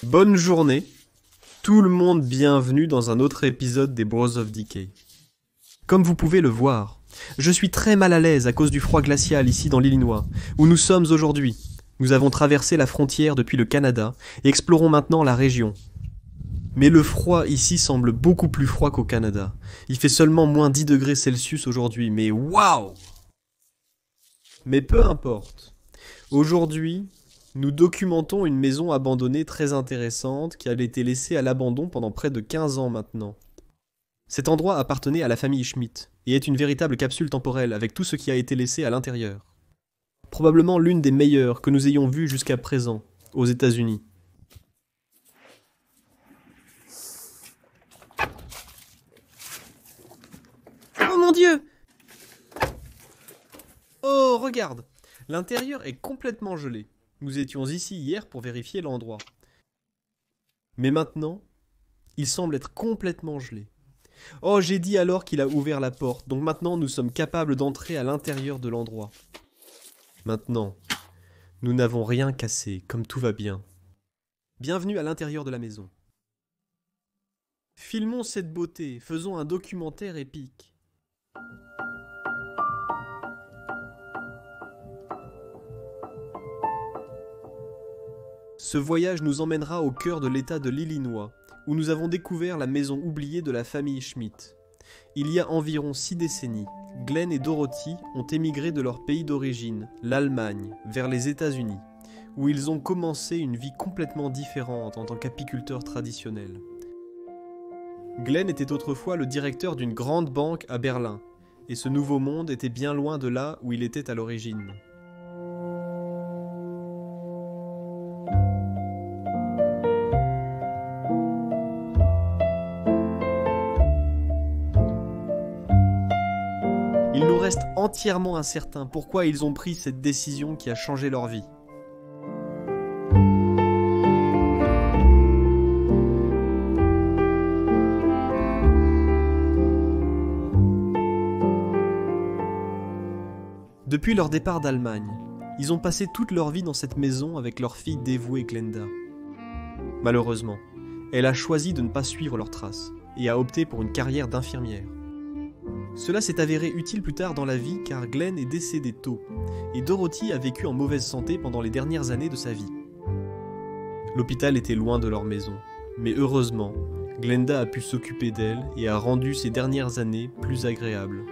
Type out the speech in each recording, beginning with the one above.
Bonne journée, tout le monde bienvenue dans un autre épisode des Bros of Decay. Comme vous pouvez le voir, je suis très mal à l'aise à cause du froid glacial ici dans l'Illinois, où nous sommes aujourd'hui. Nous avons traversé la frontière depuis le Canada et explorons maintenant la région. Mais le froid ici semble beaucoup plus froid qu'au Canada. Il fait seulement moins 10 degrés Celsius aujourd'hui, mais waouh! Mais peu importe. Aujourd'hui, nous documentons une maison abandonnée très intéressante qui a été laissée à l'abandon pendant près de 15 ans maintenant. Cet endroit appartenait à la famille Schmidt et est une véritable capsule temporelle avec tout ce qui a été laissé à l'intérieur. Probablement l'une des meilleures que nous ayons vues jusqu'à présent aux États-Unis. Oh mon Dieu! Oh, regarde! L'intérieur est complètement gelé. Nous étions ici hier pour vérifier l'endroit. Mais maintenant, il semble être complètement gelé. Oh, j'ai dit alors qu'il a ouvert la porte, donc maintenant nous sommes capables d'entrer à l'intérieur de l'endroit. Maintenant, nous n'avons rien cassé, comme tout va bien. Bienvenue à l'intérieur de la maison. Filmons cette beauté, faisons un documentaire épique. Ce voyage nous emmènera au cœur de l'État de l'Illinois, où nous avons découvert la maison oubliée de la famille Schmidt. Il y a environ 6 décennies, Glenn et Dorothy ont émigré de leur pays d'origine, l'Allemagne, vers les États-Unis, où ils ont commencé une vie complètement différente en tant qu'apiculteurs traditionnels. Glenn était autrefois le directeur d'une grande banque à Berlin, et ce nouveau monde était bien loin de là où il était à l'origine. Il nous reste entièrement incertain pourquoi ils ont pris cette décision qui a changé leur vie. Depuis leur départ d'Allemagne, ils ont passé toute leur vie dans cette maison avec leur fille dévouée Glenda. Malheureusement, elle a choisi de ne pas suivre leurs traces et a opté pour une carrière d'infirmière. Cela s'est avéré utile plus tard dans la vie car Glenn est décédé tôt et Dorothy a vécu en mauvaise santé pendant les dernières années de sa vie. L'hôpital était loin de leur maison, mais heureusement, Glenda a pu s'occuper d'elle et a rendu ces dernières années plus agréables.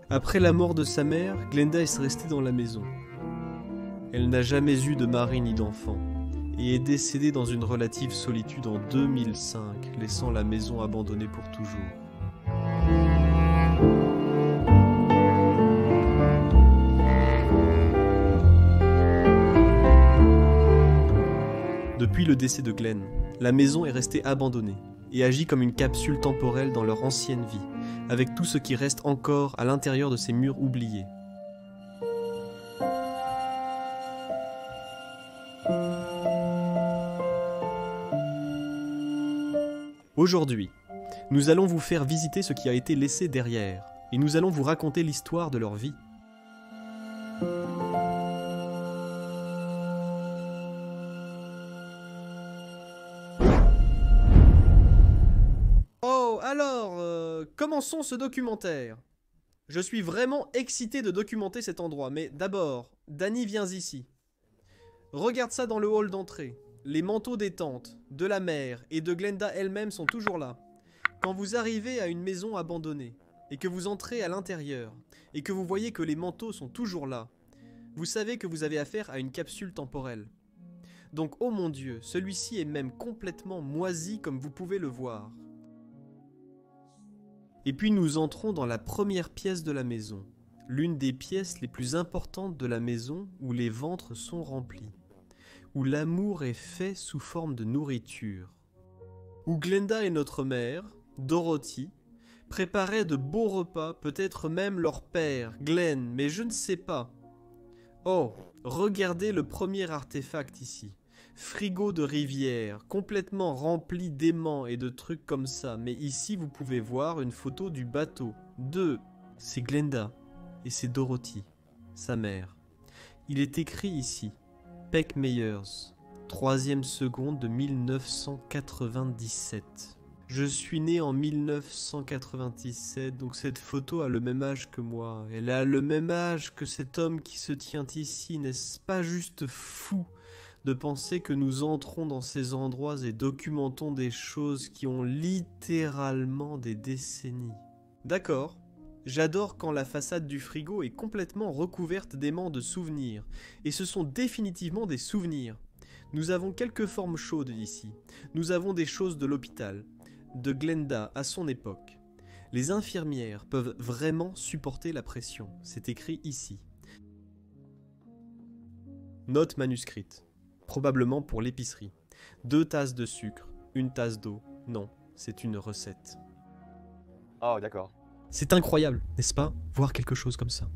Après la mort de sa mère, Glenda est restée dans la maison. Elle n'a jamais eu de mari ni d'enfant et est décédée dans une relative solitude en 2005, laissant la maison abandonnée pour toujours. Depuis le décès de Glenn, la maison est restée abandonnée et agit comme une capsule temporelle dans leur ancienne vie, avec tout ce qui reste encore à l'intérieur de ces murs oubliés. Aujourd'hui, nous allons vous faire visiter ce qui a été laissé derrière, et nous allons vous raconter l'histoire de leur vie. Oh, alors, commençons ce documentaire. Je suis vraiment excité de documenter cet endroit, mais d'abord, Danny, viens ici. Regarde ça dans le hall d'entrée. Les manteaux des tantes, de la mère et de Glenda elle-même sont toujours là. Quand vous arrivez à une maison abandonnée, et que vous entrez à l'intérieur, et que vous voyez que les manteaux sont toujours là, vous savez que vous avez affaire à une capsule temporelle. Donc, oh mon Dieu, celui-ci est même complètement moisi comme vous pouvez le voir. Et puis nous entrons dans la première pièce de la maison, l'une des pièces les plus importantes de la maison où les ventres sont remplis, où l'amour est fait sous forme de nourriture, où Glenda et notre mère, Dorothy, préparaient de beaux repas, peut-être même leur père, Glenn, mais je ne sais pas. Oh, regardez le premier artefact ici. Frigo de rivière, complètement rempli d'aimants et de trucs comme ça. Mais ici, vous pouvez voir une photo du bateau. C'est Glenda et c'est Dorothy. sa mère. Il est écrit ici, Peck Meyers, 3e seconde de 1997. Je suis né en 1997, donc cette photo a le même âge que moi. Elle a le même âge que cet homme qui se tient ici. N'est-ce pas juste fou de penser que nous entrons dans ces endroits et documentons des choses qui ont littéralement des décennies? D'accord. J'adore quand la façade du frigo est complètement recouverte d'aimants de souvenirs. Et ce sont définitivement des souvenirs. Nous avons quelques formes chaudes ici. Nous avons des choses de l'hôpital, de Glenda à son époque. Les infirmières peuvent vraiment supporter la pression. C'est écrit ici. Note manuscrite. Probablement pour l'épicerie. 2 tasses de sucre, 1 tasse d'eau. Non, c'est une recette. Oh, d'accord. C'est incroyable, n'est-ce pas, voir quelque chose comme ça.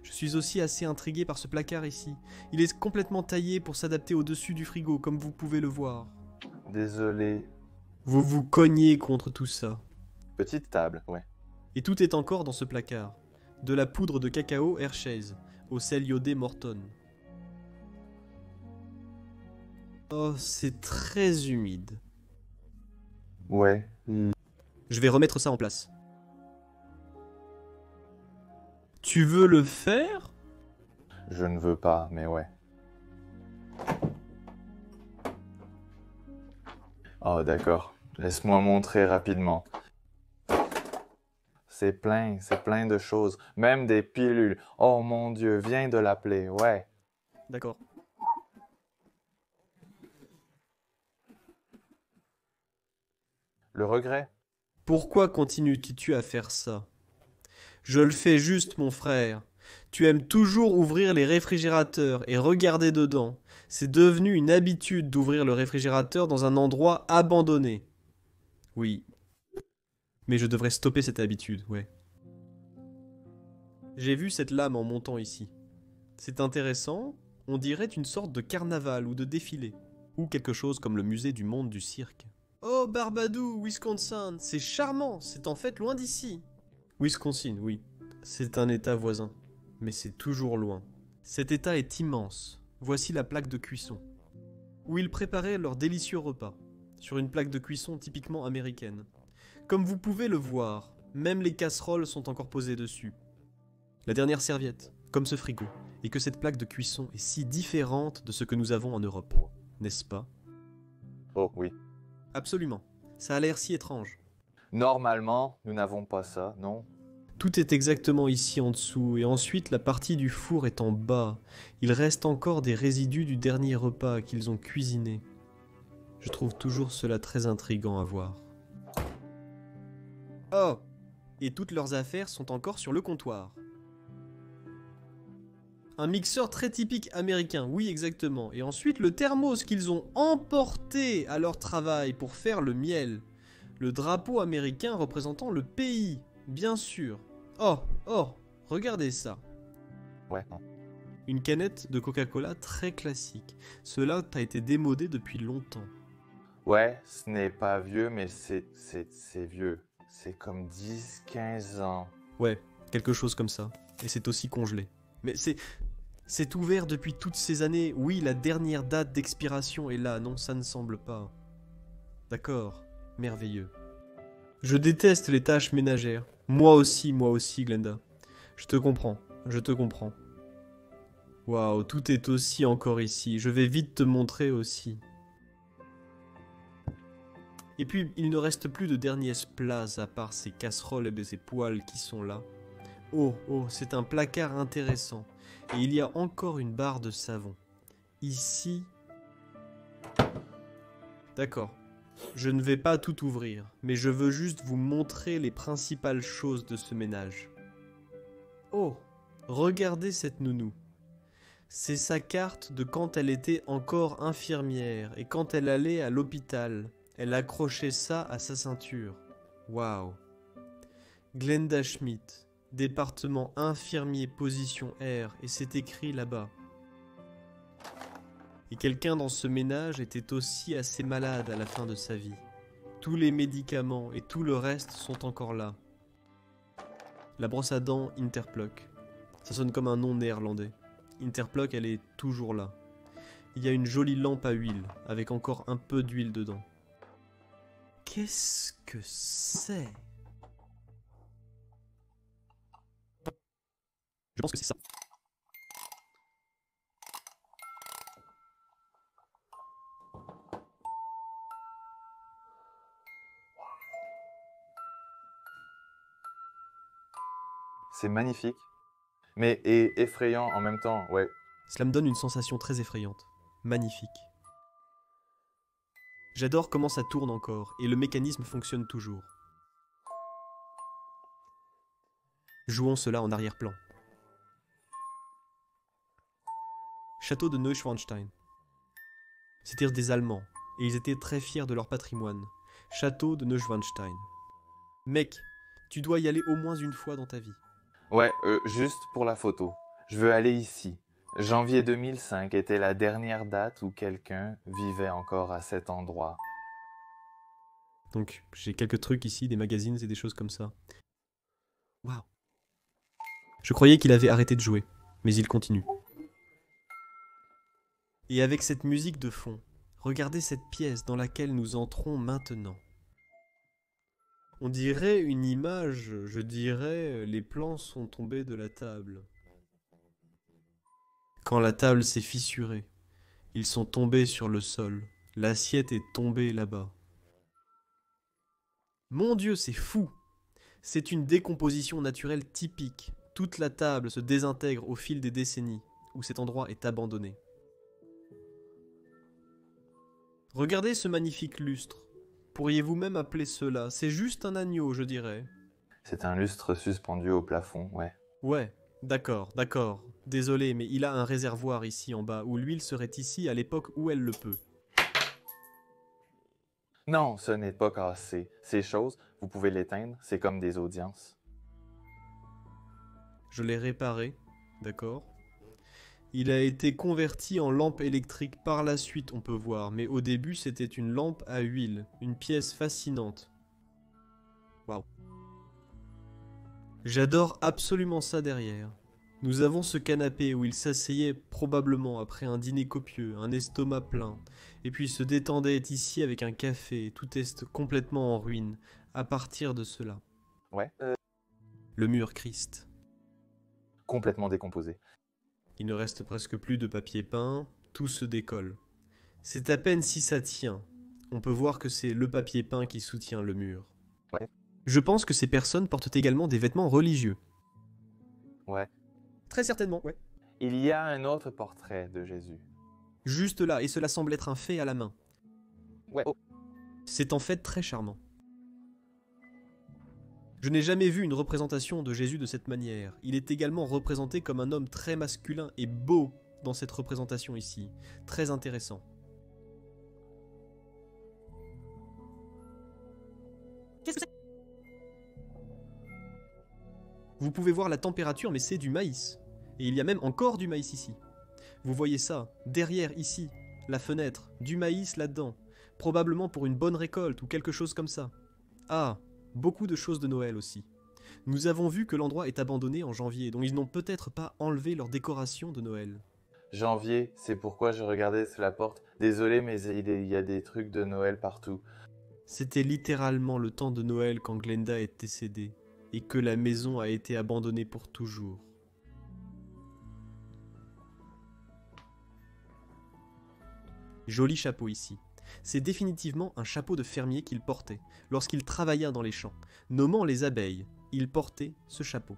Je suis aussi assez intrigué par ce placard ici. Il est complètement taillé pour s'adapter au-dessus du frigo, comme vous pouvez le voir. Désolé. Vous vous cognez contre tout ça. Petite table, ouais. Et tout est encore dans ce placard. De la poudre de cacao Hershey's, au sel iodé Morton. Oh, c'est très humide. Ouais. Je vais remettre ça en place. Tu veux le faire? Je ne veux pas, mais ouais. Oh, d'accord. Laisse-moi montrer rapidement. C'est plein de choses. Même des pilules. Oh mon Dieu, viens de l'appeler, ouais. D'accord. Le regret? Pourquoi continues-tu à faire ça? Je le fais juste, mon frère. Tu aimes toujours ouvrir les réfrigérateurs et regarder dedans. C'est devenu une habitude d'ouvrir le réfrigérateur dans un endroit abandonné. Oui. Mais je devrais stopper cette habitude, ouais. J'ai vu cette lame en montant ici. C'est intéressant, on dirait une sorte de carnaval ou de défilé. Ou quelque chose comme le musée du monde du cirque. Oh, Barbadou, Wisconsin, c'est charmant, c'est en fait loin d'ici. Wisconsin, oui. C'est un état voisin. Mais c'est toujours loin. Cet état est immense. Voici la plaque de cuisson. Où ils préparaient leur délicieux repas. Sur une plaque de cuisson typiquement américaine. Comme vous pouvez le voir, même les casseroles sont encore posées dessus. La dernière serviette, comme ce frigo. Et que cette plaque de cuisson est si différente de ce que nous avons en Europe. N'est-ce pas? Oh, oui. Absolument. Ça a l'air si étrange. Normalement, nous n'avons pas ça, non? Tout est exactement ici en dessous, et ensuite la partie du four est en bas. Il reste encore des résidus du dernier repas qu'ils ont cuisiné. Je trouve toujours cela très intriguant à voir. Oh! Et toutes leurs affaires sont encore sur le comptoir. Un mixeur très typique américain, oui exactement. Et ensuite le thermos qu'ils ont emporté à leur travail pour faire le miel. Le drapeau américain représentant le pays, bien sûr. Oh, regardez ça. Ouais. Une canette de Coca-Cola très classique. Cela a été démodé depuis longtemps. Ouais, ce n'est pas vieux, mais c'est vieux. C'est comme 10-15 ans. Ouais, quelque chose comme ça. Et c'est aussi congelé. Mais c'est ouvert depuis toutes ces années. Oui, la dernière date d'expiration est là. Non, ça ne semble pas. D'accord, merveilleux. Je déteste les tâches ménagères. Moi aussi, Glenda. Je te comprends. Waouh, tout est aussi encore ici. Je vais vite te montrer aussi. Et puis, il ne reste plus de derniers plats à part ces casseroles et ces poêles qui sont là. Oh, c'est un placard intéressant. Et il y a encore une barre de savon. Ici... D'accord. Je ne vais pas tout ouvrir, mais je veux juste vous montrer les principales choses de ce ménage. Oh, regardez cette nounou. C'est sa carte de quand elle était encore infirmière et quand elle allait à l'hôpital. Elle accrochait ça à sa ceinture. Waouh. Glenda Schmidt, département infirmier position R, et c'est écrit là-bas. Et quelqu'un dans ce ménage était aussi assez malade à la fin de sa vie. Tous les médicaments et tout le reste sont encore là. La brosse à dents Interpluck. Ça sonne comme un nom néerlandais. Interplock, elle est toujours là. Il y a une jolie lampe à huile, avec encore un peu d'huile dedans. Qu'est-ce que c'est? Je pense que c'est ça. C'est magnifique, mais et effrayant en même temps, ouais. Cela me donne une sensation très effrayante. Magnifique. J'adore comment ça tourne encore, et le mécanisme fonctionne toujours. Jouons cela en arrière-plan. Château de Neuschwanstein. C'étaient des Allemands, et ils étaient très fiers de leur patrimoine. Château de Neuschwanstein. Mec, tu dois y aller au moins une fois dans ta vie. Ouais, juste pour la photo. Je veux aller ici. Janvier 2005 était la dernière date où quelqu'un vivait encore à cet endroit. Donc, j'ai quelques trucs ici, des magazines et des choses comme ça. Waouh. Je croyais qu'il avait arrêté de jouer, mais il continue. Et avec cette musique de fond, regardez cette pièce dans laquelle nous entrons maintenant. On dirait une image, je dirais, les plans sont tombés de la table. Quand la table s'est fissurée, ils sont tombés sur le sol. L'assiette est tombée là-bas. Mon Dieu, c'est fou! C'est une décomposition naturelle typique. Toute la table se désintègre au fil des décennies, où cet endroit est abandonné. Regardez ce magnifique lustre. Pourriez-vous même appeler cela? C'est juste un agneau, je dirais. C'est un lustre suspendu au plafond, ouais. Ouais, d'accord. Désolé, mais il a un réservoir ici en bas, où l'huile serait ici à l'époque où elle le peut. Non, ce n'est pas cassé. Ces choses, vous pouvez l'éteindre, c'est comme des audiences. Je l'ai réparé, d'accord. Il a été converti en lampe électrique par la suite, on peut voir, mais au début c'était une lampe à huile, une pièce fascinante. Waouh. J'adore absolument ça derrière. Nous avons ce canapé où il s'asseyait probablement après un dîner copieux, un estomac plein, et puis se détendait ici avec un café, tout est complètement en ruine, à partir de cela. Ouais. Le mur Christ. Complètement décomposé. Il ne reste presque plus de papier peint, tout se décolle. C'est à peine si ça tient. On peut voir que c'est le papier peint qui soutient le mur. Ouais. Je pense que ces personnes portent également des vêtements religieux. Ouais. Très certainement, ouais. Il y a un autre portrait de Jésus. Juste là, et cela semble être un fait à la main. Ouais. Oh. C'est en fait très charmant. Je n'ai jamais vu une représentation de Jésus de cette manière. Il est également représenté comme un homme très masculin et beau dans cette représentation ici. Très intéressant. Qu'est-ce que c'est? Vous pouvez voir la température, mais c'est du maïs. Et il y a même encore du maïs ici. Vous voyez ça, derrière ici, la fenêtre, du maïs là-dedans. Probablement pour une bonne récolte ou quelque chose comme ça. Ah, beaucoup de choses de Noël aussi. Nous avons vu que l'endroit est abandonné en janvier, donc ils n'ont peut-être pas enlevé leur décoration de Noël. Janvier, c'est pourquoi je regardais sous la porte. Désolé, mais il y a des trucs de Noël partout. C'était littéralement le temps de Noël quand Glenda est décédée, et que la maison a été abandonnée pour toujours. Joli chapeau ici. C'est définitivement un chapeau de fermier qu'il portait, lorsqu'il travailla dans les champs. Nommant les abeilles, il portait ce chapeau.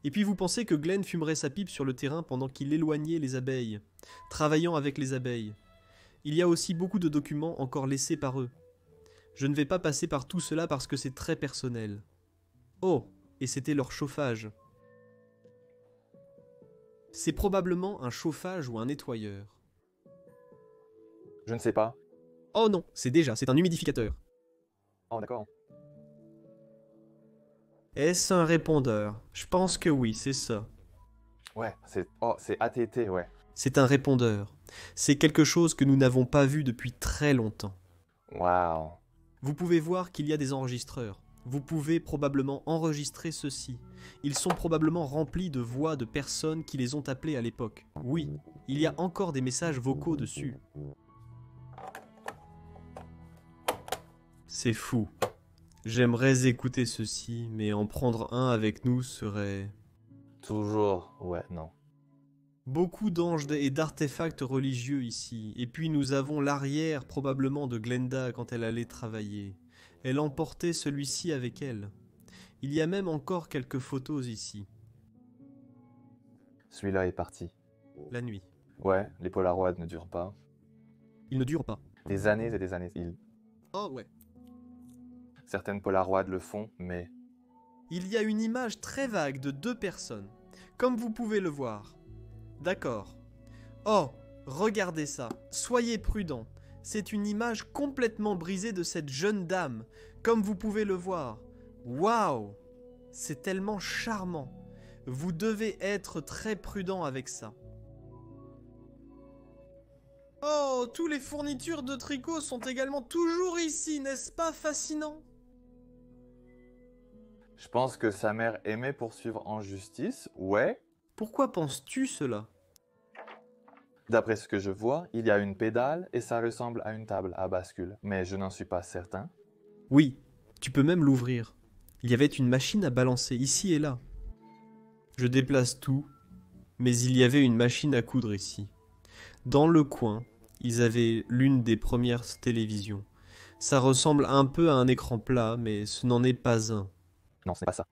Et puis vous pensez que Glenn fumerait sa pipe sur le terrain pendant qu'il éloignait les abeilles, travaillant avec les abeilles. Il y a aussi beaucoup de documents encore laissés par eux. Je ne vais pas passer par tout cela parce que c'est très personnel. Oh, et c'était leur chauffage. C'est probablement un chauffage ou un nettoyeur. Je ne sais pas. Oh non, c'est un humidificateur. Oh, d'accord. Est-ce un répondeur? Je pense que oui, c'est ça. Ouais, c'est ATT, ouais. C'est un répondeur. C'est quelque chose que nous n'avons pas vu depuis très longtemps. Waouh. Vous pouvez voir qu'il y a des enregistreurs. Vous pouvez probablement enregistrer ceci. Ils sont probablement remplis de voix de personnes qui les ont appelés à l'époque. Oui, il y a encore des messages vocaux dessus. C'est fou. J'aimerais écouter ceci, mais en prendre un avec nous serait... Toujours, ouais, non. Beaucoup d'anges et d'artefacts religieux ici, et puis nous avons l'arrière probablement de Glenda quand elle allait travailler. Elle emportait celui-ci avec elle. Il y a même encore quelques photos ici. Celui-là est parti. La nuit. Ouais, les Polaroids ne durent pas. Il ne dure pas. Des années et des années. Oh ouais. Certaines Polaroids le font, mais... Il y a une image très vague de 2 personnes, comme vous pouvez le voir. D'accord. Oh, regardez ça. Soyez prudents. C'est une image complètement brisée de cette jeune dame, comme vous pouvez le voir. Waouh! C'est tellement charmant. Vous devez être très prudent avec ça. Oh, tous les fournitures de tricot sont également toujours ici, n'est-ce pas fascinant? Je pense que sa mère aimait poursuivre en justice, ouais. Pourquoi penses-tu cela? D'après ce que je vois, il y a une pédale et ça ressemble à une table à bascule, mais je n'en suis pas certain. Oui, tu peux même l'ouvrir. Il y avait une machine à balancer ici et là. Je déplace tout, mais il y avait une machine à coudre ici. Dans le coin, ils avaient l'une des premières télévisions. Ça ressemble un peu à un écran plat, mais ce n'en est pas un. Non, ce n'est pas ça.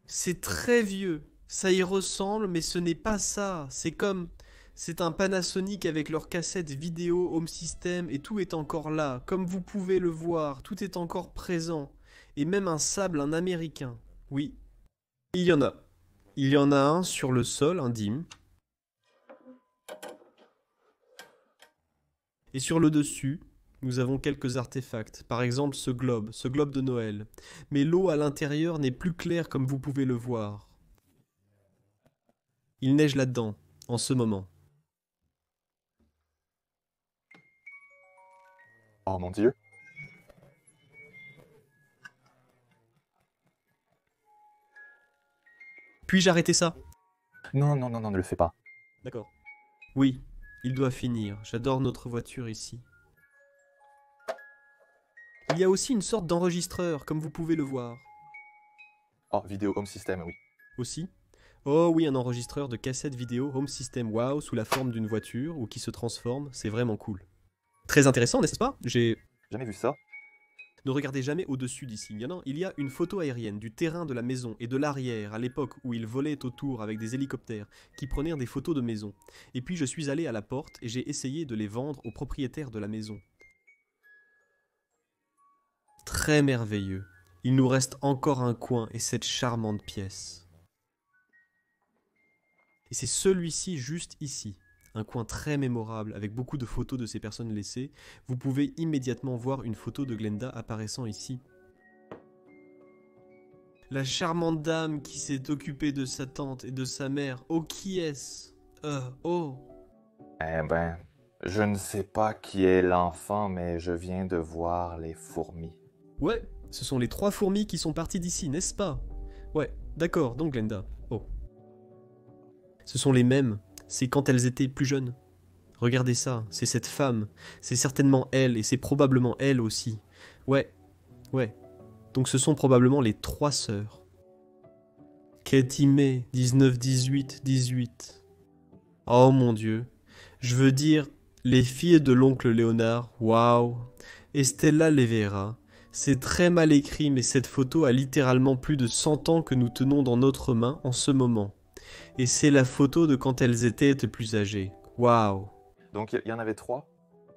C'est très vieux. Ça y ressemble, mais ce n'est pas ça. C'est comme... C'est un Panasonic avec leur cassette vidéo, home system, et tout est encore là. Comme vous pouvez le voir, tout est encore présent. Et même un sable, un américain. Oui. Il y en a. Il y en a un sur le sol, un dîme. Et sur le dessus, nous avons quelques artefacts. Par exemple ce globe de Noël. Mais l'eau à l'intérieur n'est plus claire comme vous pouvez le voir. Il neige là-dedans, en ce moment. Oh mon Dieu. Puis-je arrêter ça? Non, non, non, non, ne le fais pas. D'accord. Oui, il doit finir. J'adore notre voiture ici. Il y a aussi une sorte d'enregistreur, comme vous pouvez le voir. Oh, vidéo home system, oui. Aussi. Oh oui, un enregistreur de cassette vidéo home system wow sous la forme d'une voiture ou qui se transforme, c'est vraiment cool. Très intéressant, n'est-ce pas? Jamais vu ça. Ne regardez jamais au-dessus d'ici. Il y a une photo aérienne du terrain de la maison et de l'arrière à l'époque où ils volaient autour avec des hélicoptères qui prenaient des photos de maison. Et puis je suis allé à la porte et j'ai essayé de les vendre aux propriétaires de la maison. Très merveilleux. Il nous reste encore un coin et cette charmante pièce. Et c'est celui-ci juste ici. Un coin très mémorable avec beaucoup de photos de ces personnes laissées. Vous pouvez immédiatement voir une photo de Glenda apparaissant ici. La charmante dame qui s'est occupée de sa tante et de sa mère. Oh, qui est-ce? Oh. Eh ben, je ne sais pas qui est l'enfant, mais je viens de voir les fourmis. Ouais, ce sont les 3 fourmis qui sont parties d'ici, n'est-ce pas? Ouais, d'accord, donc Glenda. Oh. Ce sont les mêmes. C'est quand elles étaient plus jeunes. Regardez ça, c'est cette femme. C'est certainement elle, et c'est probablement elle aussi. Ouais. Donc ce sont probablement les 3 sœurs. Katie May, 19, 18, 18. Oh mon Dieu. Je veux dire, les filles de l'oncle Léonard, waouh. Et Stella Levera. C'est très mal écrit, mais cette photo a littéralement plus de 100 ans que nous tenons dans notre main en ce moment. Et c'est la photo de quand elles étaient plus âgées. Waouh. Donc il y en avait 3?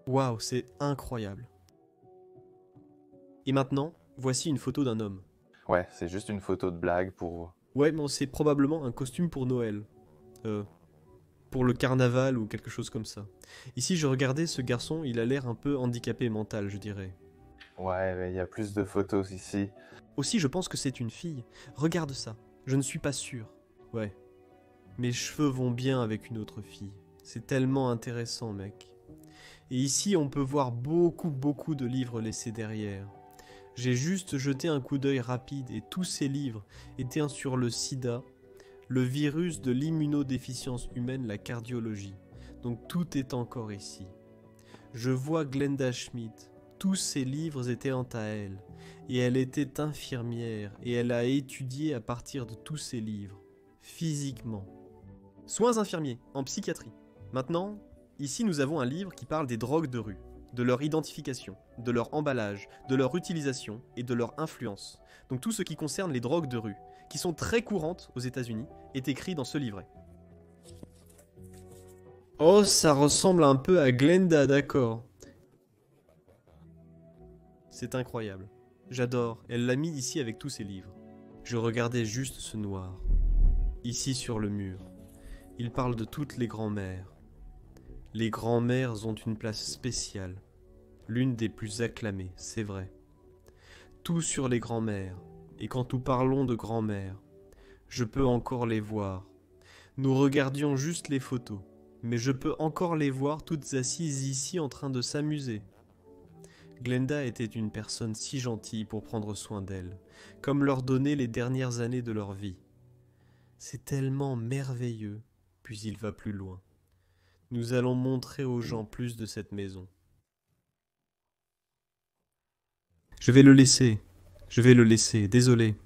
Waouh, c'est incroyable. Et maintenant, voici une photo d'un homme. Ouais, c'est juste une photo de blague pour... Ouais, mais c'est probablement un costume pour Noël. Pour le carnaval ou quelque chose comme ça. Ici, je regardais ce garçon, il a l'air un peu handicapé mental, je dirais. Ouais, mais il y a plus de photos ici. Aussi, je pense que c'est une fille. Regarde ça. Je ne suis pas sûr. Ouais. Mes cheveux vont bien avec une autre fille. C'est tellement intéressant, mec. Et ici, on peut voir beaucoup de livres laissés derrière. J'ai juste jeté un coup d'œil rapide et tous ces livres étaient sur le sida, le virus de l'immunodéficience humaine, la cardiologie. Donc tout est encore ici. Je vois Glenda Schmidt. Tous ces livres étaient à elle. Et elle était infirmière et elle a étudié à partir de tous ces livres. Physiquement. Soins infirmiers, en psychiatrie. Maintenant, ici nous avons un livre qui parle des drogues de rue, de leur identification, de leur emballage, de leur utilisation et de leur influence. Donc tout ce qui concerne les drogues de rue, qui sont très courantes aux États-Unis, est écrit dans ce livret. Oh, ça ressemble un peu à Glenda, d'accord. C'est incroyable. J'adore, elle l'a mis ici avec tous ses livres. Je regardais juste ce noir. Ici sur le mur. Il parle de toutes les grand-mères. Les grand-mères ont une place spéciale. L'une des plus acclamées, c'est vrai. Tout sur les grand-mères. Et quand nous parlons de grand-mères, je peux encore les voir. Nous regardions juste les photos. Mais je peux encore les voir toutes assises ici en train de s'amuser. Glenda était une personne si gentille pour prendre soin d'elle, comme leur donner les dernières années de leur vie. C'est tellement merveilleux, puis il va plus loin. Nous allons montrer aux gens plus de cette maison. Je vais le laisser, désolé.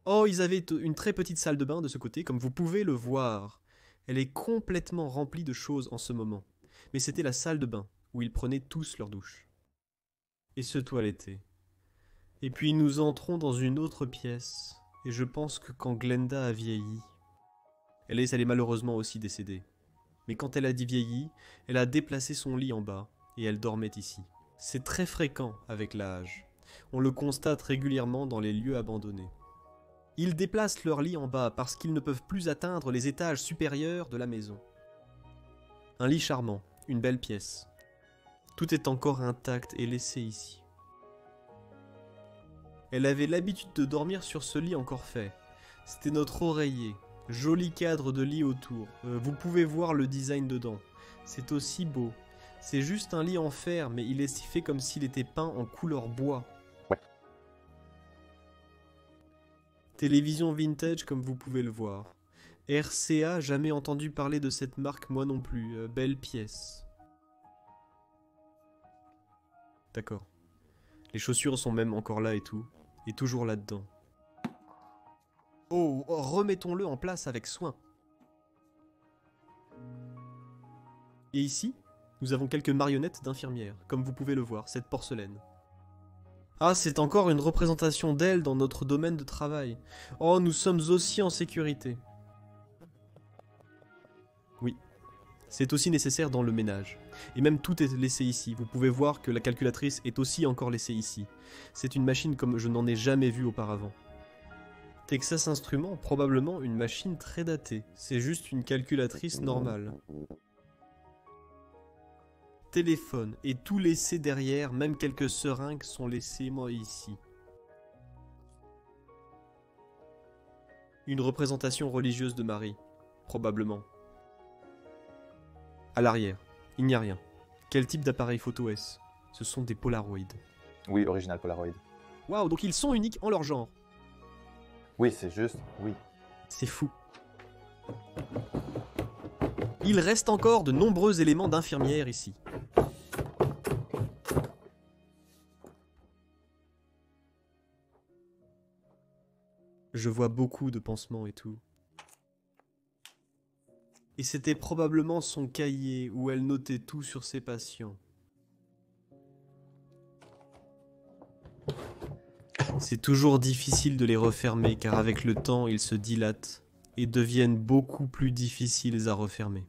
Oh, ils avaient une très petite salle de bain de ce côté, comme vous pouvez le voir. Elle est complètement remplie de choses en ce moment. Mais c'était la salle de bain, où ils prenaient tous leur douche. Et se toilettaient. Et puis nous entrons dans une autre pièce, et je pense que quand Glenda a vieilli... Elle est malheureusement aussi décédée. Mais quand elle a dit vieilli, elle a déplacé son lit en bas, et elle dormait ici. C'est très fréquent avec l'âge. On le constate régulièrement dans les lieux abandonnés. Ils déplacent leur lit en bas parce qu'ils ne peuvent plus atteindre les étages supérieurs de la maison. Un lit charmant, une belle pièce. Tout est encore intact et laissé ici. Elle avait l'habitude de dormir sur ce lit encore fait. C'était notre oreiller. Joli cadre de lit autour. Vous pouvez voir le design dedans. C'est aussi beau. C'est juste un lit en fer, mais il est fait comme s'il était peint en couleur bois. Ouais. Télévision vintage comme vous pouvez le voir. RCA, jamais entendu parler de cette marque moi non plus. Belle pièce. D'accord. Les chaussures sont même encore là et tout. Et toujours là-dedans. Oh, remettons-le en place avec soin. Et ici, nous avons quelques marionnettes d'infirmières, comme vous pouvez le voir, cette porcelaine. Ah, c'est encore une représentation d'elle dans notre domaine de travail. Oh, nous sommes aussi en sécurité. Oui, c'est aussi nécessaire dans le ménage. Et même tout est laissé ici. Vous pouvez voir que la calculatrice est aussi encore laissée ici. C'est une machine comme je n'en ai jamais vue auparavant. Texas Instruments, probablement une machine très datée. C'est juste une calculatrice normale. Téléphone, et tout laissé derrière, même quelques seringues sont laissées moi ici. Une représentation religieuse de Marie, probablement. À l'arrière, il n'y a rien. Quel type d'appareil photo est-ce? Ce sont des Polaroid. Oui, original Polaroid. Waouh, donc ils sont uniques en leur genre. Oui, c'est juste, oui. C'est fou. Il reste encore de nombreux éléments d'infirmière ici. Je vois beaucoup de pansements et tout. Et c'était probablement son cahier où elle notait tout sur ses patients. C'est toujours difficile de les refermer car avec le temps ils se dilatent et deviennent beaucoup plus difficiles à refermer.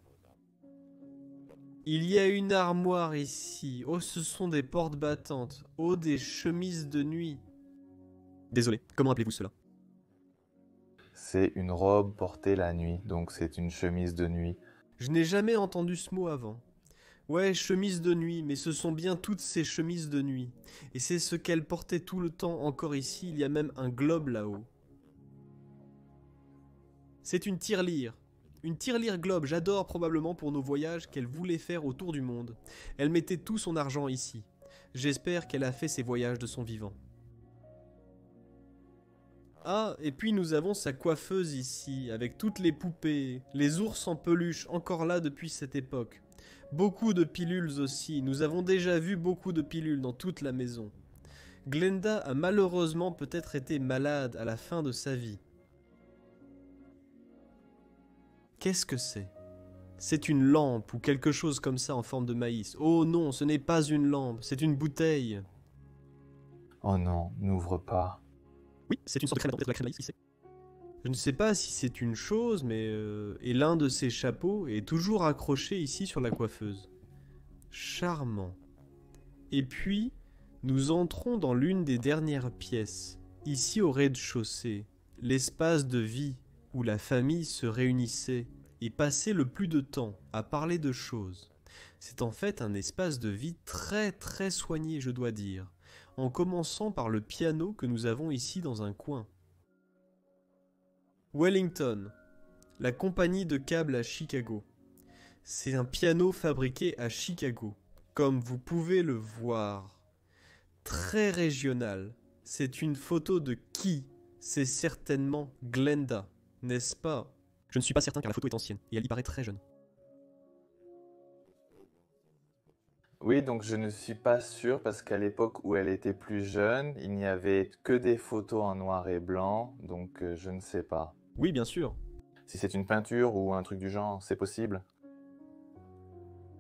Il y a une armoire ici. Oh, ce sont des portes battantes. Oh, des chemises de nuit. Désolé, comment appelez-vous cela? C'est une robe portée la nuit, donc c'est une chemise de nuit. Je n'ai jamais entendu ce mot avant. Ouais, chemise de nuit, mais ce sont bien toutes ces chemises de nuit. Et c'est ce qu'elle portait tout le temps encore ici, il y a même un globe là-haut. C'est une tirelire. Une tirelire globe, j'adore probablement pour nos voyages qu'elle voulait faire autour du monde. Elle mettait tout son argent ici. J'espère qu'elle a fait ses voyages de son vivant. Ah, et puis nous avons sa coiffeuse ici, avec toutes les poupées, les ours en peluche, encore là depuis cette époque. Beaucoup de pilules aussi, nous avons déjà vu beaucoup de pilules dans toute la maison. Glenda a malheureusement peut-être été malade à la fin de sa vie. Qu'est-ce que c'est ? C'est une lampe ou quelque chose comme ça en forme de maïs. Oh non, ce n'est pas une lampe, c'est une bouteille. Oh non, n'ouvre pas. Oui, c'est une sorte de crème, peut-être de la crème maïs, qui sait. Je ne sais pas si c'est une chose, mais... et l'un de ces chapeaux est toujours accroché ici sur la coiffeuse. Charmant. Et puis, nous entrons dans l'une des dernières pièces, ici au rez-de-chaussée, l'espace de vie où la famille se réunissait et passait le plus de temps à parler de choses. C'est en fait un espace de vie très très soigné, je dois dire, en commençant par le piano que nous avons ici dans un coin. Wellington, la compagnie de câbles à Chicago. C'est un piano fabriqué à Chicago, comme vous pouvez le voir. Très régional. C'est une photo de qui ? C'est certainement Glenda, n'est-ce pas ? Je ne suis pas certain car la photo est ancienne et elle y paraît très jeune. Oui, donc je ne suis pas sûr parce qu'à l'époque où elle était plus jeune, il n'y avait que des photos en noir et blanc, donc je ne sais pas. Oui, bien sûr. Si c'est une peinture ou un truc du genre, c'est possible.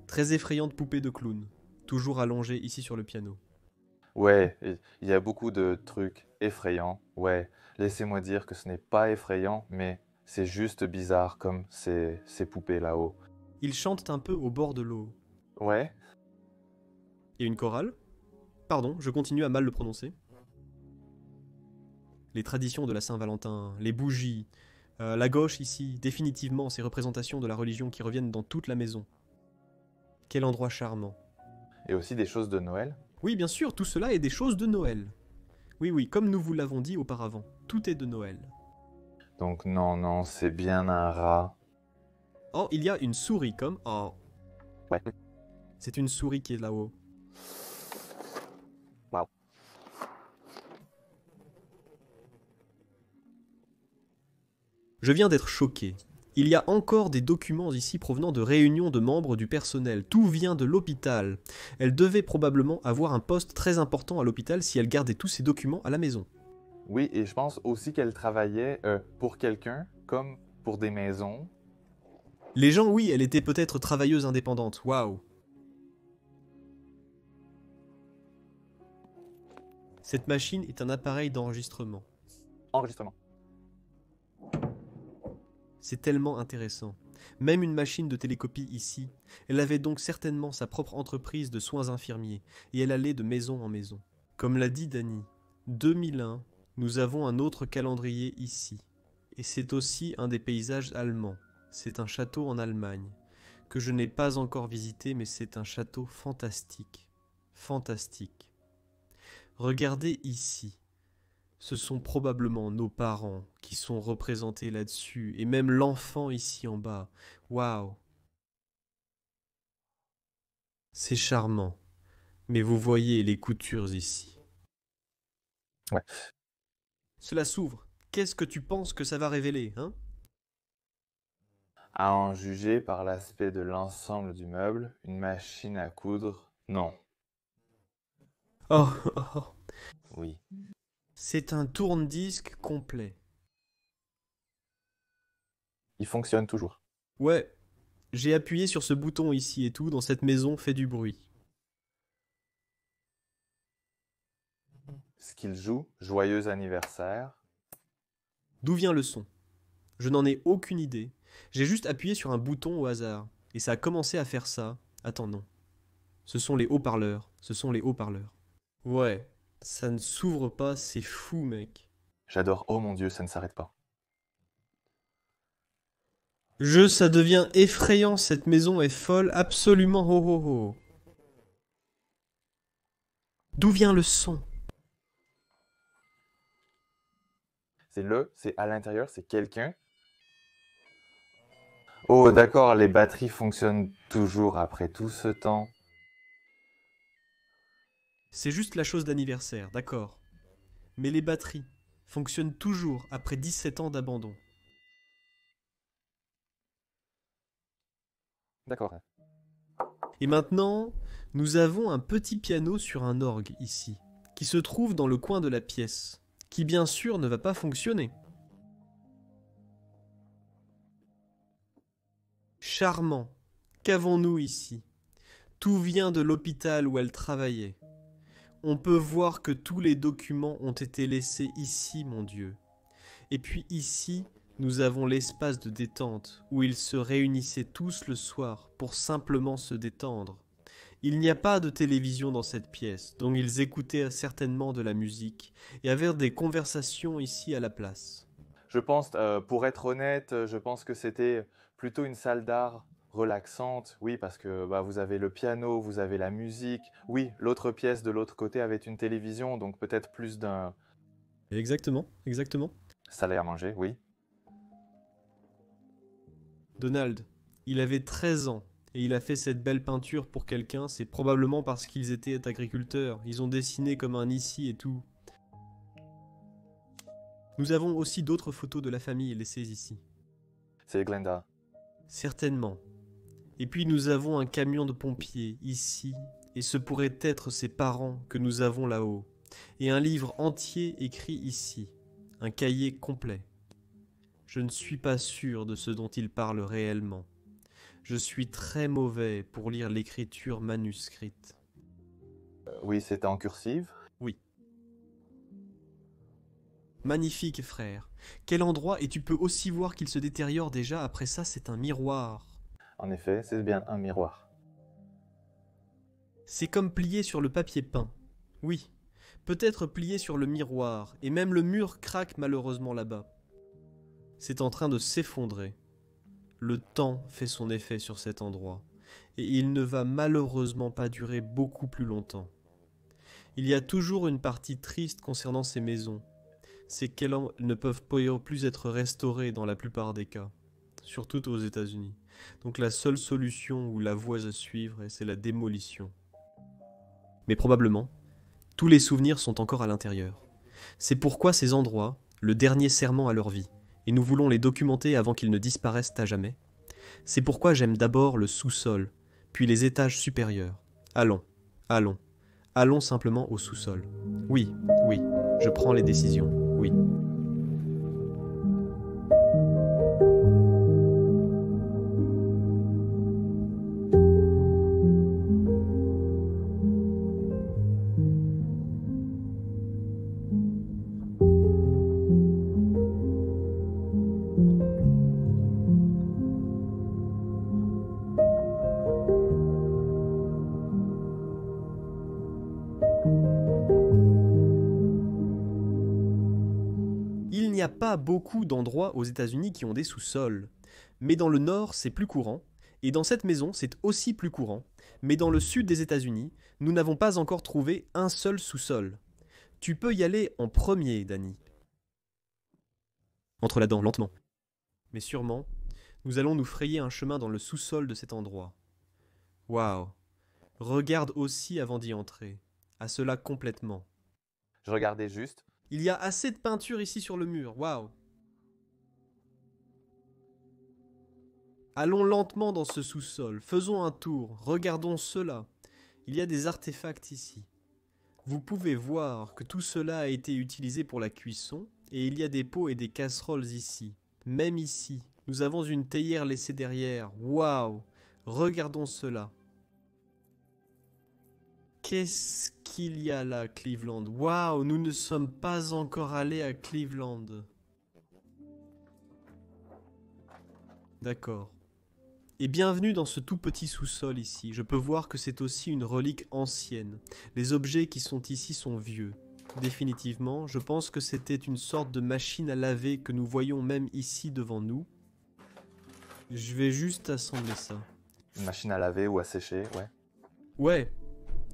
Très effrayante poupée de clown, toujours allongée ici sur le piano. Ouais, il y a beaucoup de trucs effrayants. Ouais, laissez-moi dire que ce n'est pas effrayant, mais c'est juste bizarre comme ces poupées là-haut. Ils chantent un peu au bord de l'eau. Ouais, Et une chorale ? Pardon, je continue à mal le prononcer. Les traditions de la Saint-Valentin, les bougies, la gauche ici, définitivement ces représentations de la religion qui reviennent dans toute la maison. Quel endroit charmant. et aussi des choses de Noël. Oui, bien sûr, tout cela est des choses de Noël. Oui, oui, comme nous vous l'avons dit auparavant, tout est de Noël. Donc non, non, c'est bien un rat. Oh, il y a une souris comme... Oh, Ouais. c'est une souris qui est là-haut. Waouh. Je viens d'être choqué. Il y a encore des documents ici provenant de réunions de membres du personnel. Tout vient de l'hôpital. Elle devait probablement avoir un poste très important à l'hôpital si elle gardait tous ces documents à la maison. Oui, et je pense aussi qu'elle travaillait pour quelqu'un, comme pour des maisons. Les gens, oui, elle était peut-être travailleuse indépendante. Waouh. Cette machine est un appareil d'enregistrement. Enregistrement. C'est tellement intéressant. Même une machine de télécopie ici. Elle avait donc certainement sa propre entreprise de soins infirmiers, et elle allait de maison en maison. Comme l'a dit Dany, 2001, nous avons un autre calendrier ici. Et c'est aussi un des paysages allemands. C'est un château en Allemagne, que je n'ai pas encore visité, mais c'est un château fantastique. Fantastique. Regardez ici. Ce sont probablement nos parents qui sont représentés là-dessus, et même l'enfant ici en bas. Waouh! C'est charmant. Mais vous voyez les coutures ici. Ouais. Cela s'ouvre. Qu'est-ce que tu penses que ça va révéler, hein? À en juger par l'aspect de l'ensemble du meuble, une machine à coudre, non. Oh, oh, oh. Oui. C'est un tourne-disque complet. Il fonctionne toujours. Ouais, j'ai appuyé sur ce bouton ici et tout, dans cette maison fait du bruit. Ce qu'il joue, joyeux anniversaire. D'où vient le son? Je n'en ai aucune idée. J'ai juste appuyé sur un bouton au hasard. Et ça a commencé à faire ça. Attends, non. Ce sont les haut-parleurs. Ce sont les haut-parleurs. Ouais, ça ne s'ouvre pas, c'est fou, mec. J'adore, oh mon Dieu, ça ne s'arrête pas. Ça devient effrayant, cette maison est folle, absolument ho ho ho. D'où vient le son? C'est à l'intérieur, c'est quelqu'un. Oh d'accord, les batteries fonctionnent toujours après tout ce temps. C'est juste la chose d'anniversaire, d'accord. Mais les batteries fonctionnent toujours après 17 ans d'abandon. D'accord. Et maintenant, nous avons un petit piano sur un orgue ici, qui se trouve dans le coin de la pièce, qui bien sûr ne va pas fonctionner. Charmant. Qu'avons-nous ici? Tout vient de l'hôpital où elle travaillait. On peut voir que tous les documents ont été laissés ici, mon Dieu. Et puis ici, nous avons l'espace de détente, où ils se réunissaient tous le soir pour simplement se détendre. Il n'y a pas de télévision dans cette pièce, donc ils écoutaient certainement de la musique et avaient des conversations ici à la place. Je pense, pour être honnête, je pense que c'était plutôt une salle d'art relaxante. Oui, parce que bah, vous avez le piano, vous avez la musique. Oui, l'autre pièce de l'autre côté avait une télévision, donc peut-être plus d'un Exactement, exactement. salle à manger, oui. Donald, il avait 13 ans et il a fait cette belle peinture pour quelqu'un, c'est probablement parce qu'ils étaient agriculteurs. Ils ont dessiné comme un ici et tout. Nous avons aussi d'autres photos de la famille laissées ici. C'est Glenda. Certainement. Et puis nous avons un camion de pompiers ici, et ce pourrait être ses parents que nous avons là-haut. Et un livre entier écrit ici, un cahier complet. Je ne suis pas sûr de ce dont il parle réellement. Je suis très mauvais pour lire l'écriture manuscrite. Oui, c'était en cursive. Oui. Magnifique, frère. Quel endroit, et tu peux aussi voir qu'il se détériore déjà, après ça c'est un miroir. En effet, c'est bien un miroir. C'est comme plié sur le papier peint. Oui, peut-être plié sur le miroir, et même le mur craque malheureusement là-bas. C'est en train de s'effondrer. Le temps fait son effet sur cet endroit, et il ne va malheureusement pas durer beaucoup plus longtemps. Il y a toujours une partie triste concernant ces maisons, c'est qu'elles ne peuvent plus être restaurées dans la plupart des cas, surtout aux États-Unis. Donc la seule solution ou la voie à suivre, c'est la démolition. Mais probablement, tous les souvenirs sont encore à l'intérieur. C'est pourquoi ces endroits, le dernier serment à leur vie, et nous voulons les documenter avant qu'ils ne disparaissent à jamais. C'est pourquoi j'aime d'abord le sous-sol, puis les étages supérieurs. Allons, allons, allons simplement au sous-sol. Oui, oui, je prends les décisions, oui. Il n'y a pas beaucoup d'endroits aux États-Unis qui ont des sous-sols. Mais dans le nord, c'est plus courant, et dans cette maison, c'est aussi plus courant. Mais dans le sud des États-Unis, nous n'avons pas encore trouvé un seul sous-sol. Tu peux y aller en premier, Danny. Entre là-dedans, lentement. Mais sûrement, nous allons nous frayer un chemin dans le sous-sol de cet endroit. Waouh! Regarde aussi avant d'y entrer. À cela complètement. Je regardais juste. Il y a assez de peinture ici sur le mur, waouh! Allons lentement dans ce sous-sol, faisons un tour, regardons cela. Il y a des artefacts ici. Vous pouvez voir que tout cela a été utilisé pour la cuisson, et il y a des pots et des casseroles ici. Même ici, nous avons une théière laissée derrière, waouh! Regardons cela. Qu'est-ce qu'il y a là, Cleveland? Waouh, nous ne sommes pas encore allés à Cleveland. D'accord. Et bienvenue dans ce tout petit sous-sol ici. Je peux voir que c'est aussi une relique ancienne. Les objets qui sont ici sont vieux. Définitivement, je pense que c'était une sorte de machine à laver que nous voyons même ici devant nous. Je vais juste assembler ça. Une machine à laver ou à sécher, ouais. Ouais.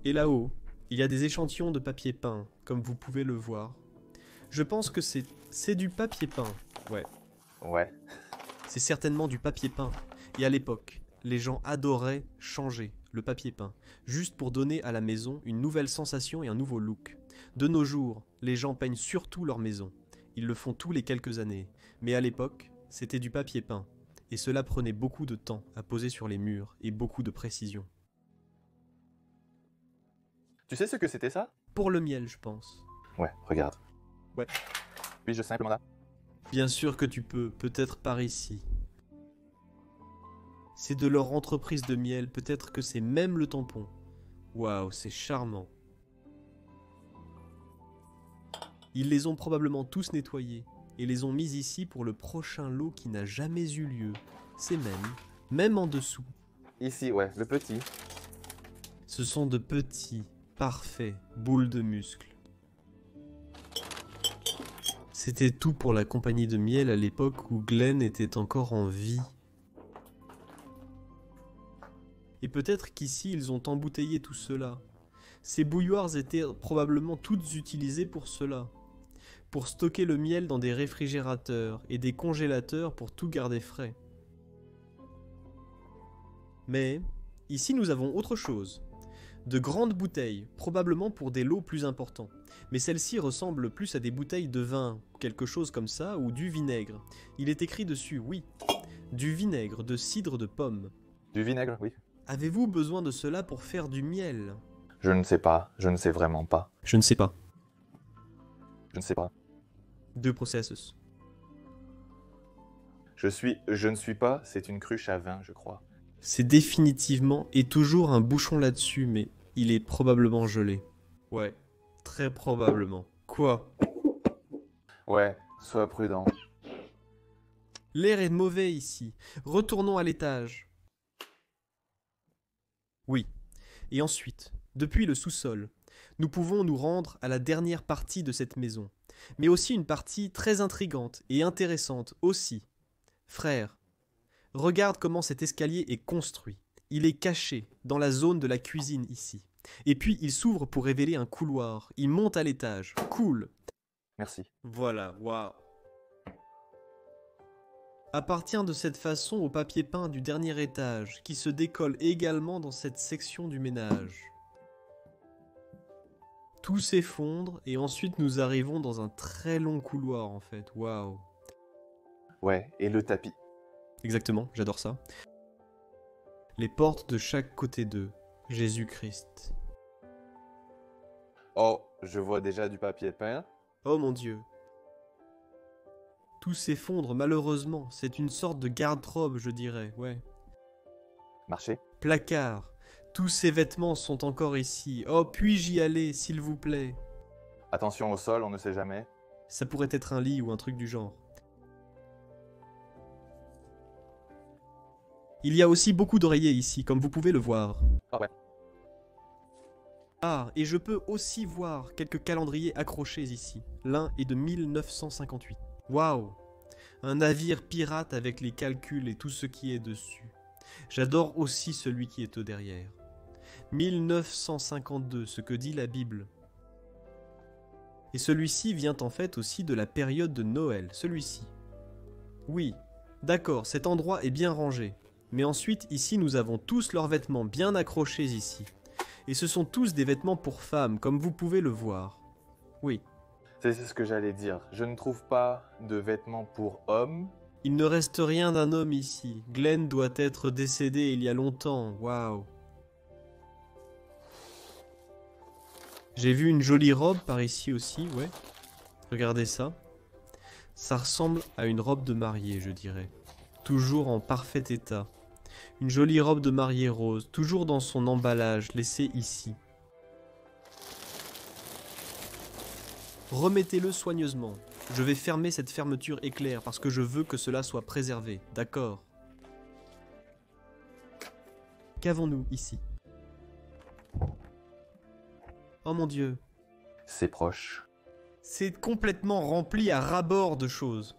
Et là-haut, il y a des échantillons de papier peint, comme vous pouvez le voir. Je pense que c'est du papier peint. Ouais. Ouais. C'est certainement du papier peint. Et à l'époque, les gens adoraient changer, le papier peint, juste pour donner à la maison une nouvelle sensation et un nouveau look. De nos jours, les gens peignent surtout leur maison. Ils le font tous les quelques années, mais à l'époque, c'était du papier peint, et cela prenait beaucoup de temps à poser sur les murs et beaucoup de précision. Tu sais ce que c'était ça? Pour le miel, je pense. Ouais, regarde. Ouais. Puis-je simplement là? Bien sûr que tu peux, peut-être par ici. C'est de leur entreprise de miel, peut-être que c'est même le tampon. Waouh, c'est charmant. Ils les ont probablement tous nettoyés et les ont mis ici pour le prochain lot qui n'a jamais eu lieu. C'est même en dessous. Ici, ouais, le petit. Ce sont de petits, parfaits boules de muscles. C'était tout pour la compagnie de miel à l'époque où Glenn était encore en vie. Et peut-être qu'ici ils ont embouteillé tout cela. Ces bouilloires étaient probablement toutes utilisées pour cela. Pour stocker le miel dans des réfrigérateurs et des congélateurs pour tout garder frais. Mais, ici nous avons autre chose. De grandes bouteilles, probablement pour des lots plus importants. Mais celles-ci ressemblent plus à des bouteilles de vin, quelque chose comme ça, ou du vinaigre. Il est écrit dessus, oui. Du vinaigre, de cidre de pomme. Du vinaigre, oui. Avez-vous besoin de cela pour faire du miel? Je ne sais pas, je ne sais vraiment pas. Je ne sais pas. Je ne sais pas. Deux processus. Je ne suis pas, c'est une cruche à vin, je crois. C'est définitivement et toujours un bouchon là-dessus, mais il est probablement gelé. Ouais, très probablement. Quoi? Ouais, sois prudent. L'air est mauvais ici. Retournons à l'étage. Oui. Et ensuite, depuis le sous-sol, nous pouvons nous rendre à la dernière partie de cette maison. Mais aussi une partie très intrigante et intéressante aussi. Frère, regarde comment cet escalier est construit. Il est caché dans la zone de la cuisine ici. Et puis il s'ouvre pour révéler un couloir. Il monte à l'étage. Cool. Merci. Voilà, waouh. Appartient de cette façon au papier peint du dernier étage, qui se décolle également dans cette section du ménage. Tout s'effondre et ensuite nous arrivons dans un très long couloir en fait, waouh. Ouais, et le tapis. Exactement, j'adore ça. Les portes de chaque côté d'eux, Jésus-Christ. Oh, je vois déjà du papier peint. Oh mon Dieu. Tout s'effondre malheureusement, c'est une sorte de garde-robe je dirais, ouais. Marché. Placard. Tous ces vêtements sont encore ici. Oh, puis-je y aller, s'il vous plaît? Attention au sol, on ne sait jamais. Ça pourrait être un lit ou un truc du genre. Il y a aussi beaucoup d'oreillers ici, comme vous pouvez le voir. Ah ouais. Ah, et je peux aussi voir quelques calendriers accrochés ici. L'un est de 1958. Waouh! Un navire pirate avec les calculs et tout ce qui est dessus. J'adore aussi celui qui est au derrière. 1952, ce que dit la Bible. Et celui-ci vient en fait aussi de la période de Noël, celui-ci. Oui, d'accord, cet endroit est bien rangé. Mais ensuite, ici, nous avons tous leurs vêtements bien accrochés ici. Et ce sont tous des vêtements pour femmes, comme vous pouvez le voir. Oui. C'est ce que j'allais dire. Je ne trouve pas de vêtements pour hommes. Il ne reste rien d'un homme ici. Glenn doit être décédé il y a longtemps. Waouh. J'ai vu une jolie robe par ici aussi, ouais. Regardez ça. Ça ressemble à une robe de mariée, je dirais. Toujours en parfait état. Une jolie robe de mariée rose, toujours dans son emballage, laissée ici. Remettez-le soigneusement. Je vais fermer cette fermeture éclair parce que je veux que cela soit préservé, d'accord? Qu'avons-nous ici? Oh mon Dieu. C'est proche. C'est complètement rempli à ras-bord de choses.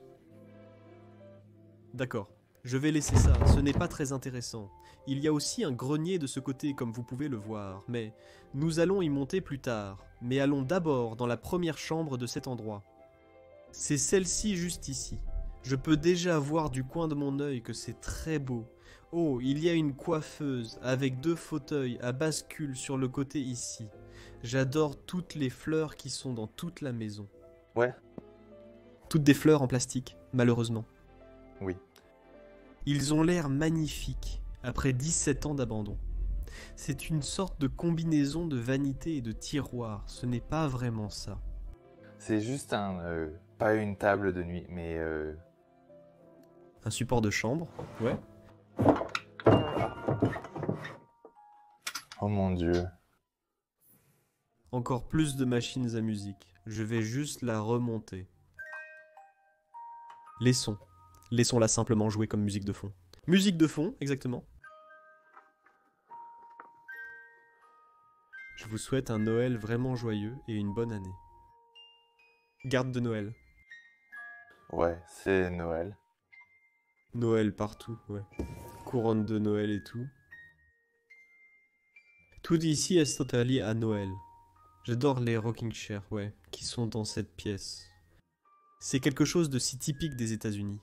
D'accord, je vais laisser ça, ce n'est pas très intéressant. Il y a aussi un grenier de ce côté comme vous pouvez le voir, mais nous allons y monter plus tard. Mais allons d'abord dans la première chambre de cet endroit. C'est celle-ci juste ici. Je peux déjà voir du coin de mon œil que c'est très beau. Oh, il y a une coiffeuse avec 2 fauteuils à bascule sur le côté ici. J'adore toutes les fleurs qui sont dans toute la maison. Ouais, Toutes des fleurs en plastique, malheureusement. oui. Ils ont l'air magnifiques, après 17 ans d'abandon. C'est une sorte de combinaison de vanité et de tiroir, ce n'est pas vraiment ça. C'est juste pas une table de nuit, mais Un support de chambre, ouais. oh mon Dieu. Encore plus de machines à musique. Je vais juste la remonter. Les sons. Laissons-la simplement jouer comme musique de fond. Musique de fond, exactement. Je vous souhaite un Noël vraiment joyeux et une bonne année. Garde de Noël. Ouais, c'est Noël. Noël partout, ouais. Couronne de Noël et tout. Tout ici est totalement à Noël. J'adore les rocking chairs, ouais, qui sont dans cette pièce. C'est quelque chose de si typique des États-Unis.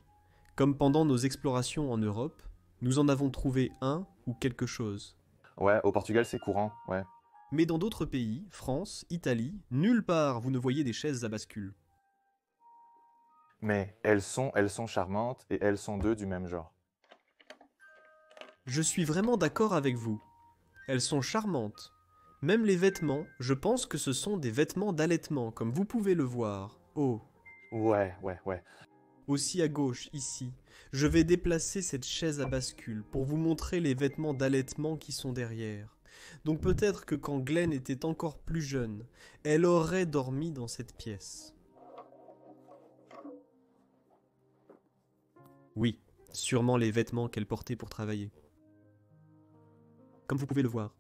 Comme pendant nos explorations en Europe, nous en avons trouvé un ou quelque chose. Ouais, au Portugal, c'est courant, ouais. Mais dans d'autres pays, France, Italie, nulle part vous ne voyez des chaises à bascule. Mais elles sont charmantes et elles sont deux du même genre. Je suis vraiment d'accord avec vous. Elles sont charmantes. Même les vêtements, je pense que ce sont des vêtements d'allaitement, comme vous pouvez le voir. Oh, Ouais. aussi à gauche, ici. Je vais déplacer cette chaise à bascule pour vous montrer les vêtements d'allaitement qui sont derrière. Donc peut-être que quand Glenn était encore plus jeune, elle aurait dormi dans cette pièce. Oui, sûrement les vêtements qu'elle portait pour travailler. Comme vous pouvez le voir.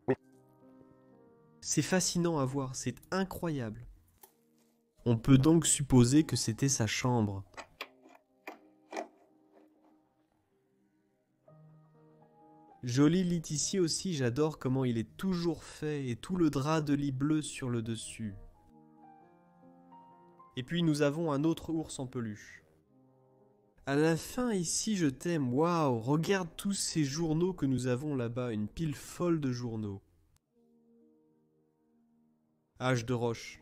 Oui. C'est fascinant à voir, c'est incroyable. On peut donc supposer que c'était sa chambre. Joli lit ici aussi, j'adore comment il est toujours fait et tout le drap de lit bleu sur le dessus. Et puis nous avons un autre ours en peluche. À la fin ici, je t'aime, waouh, regarde tous ces journaux que nous avons là-bas, une pile folle de journaux. Hache de roche.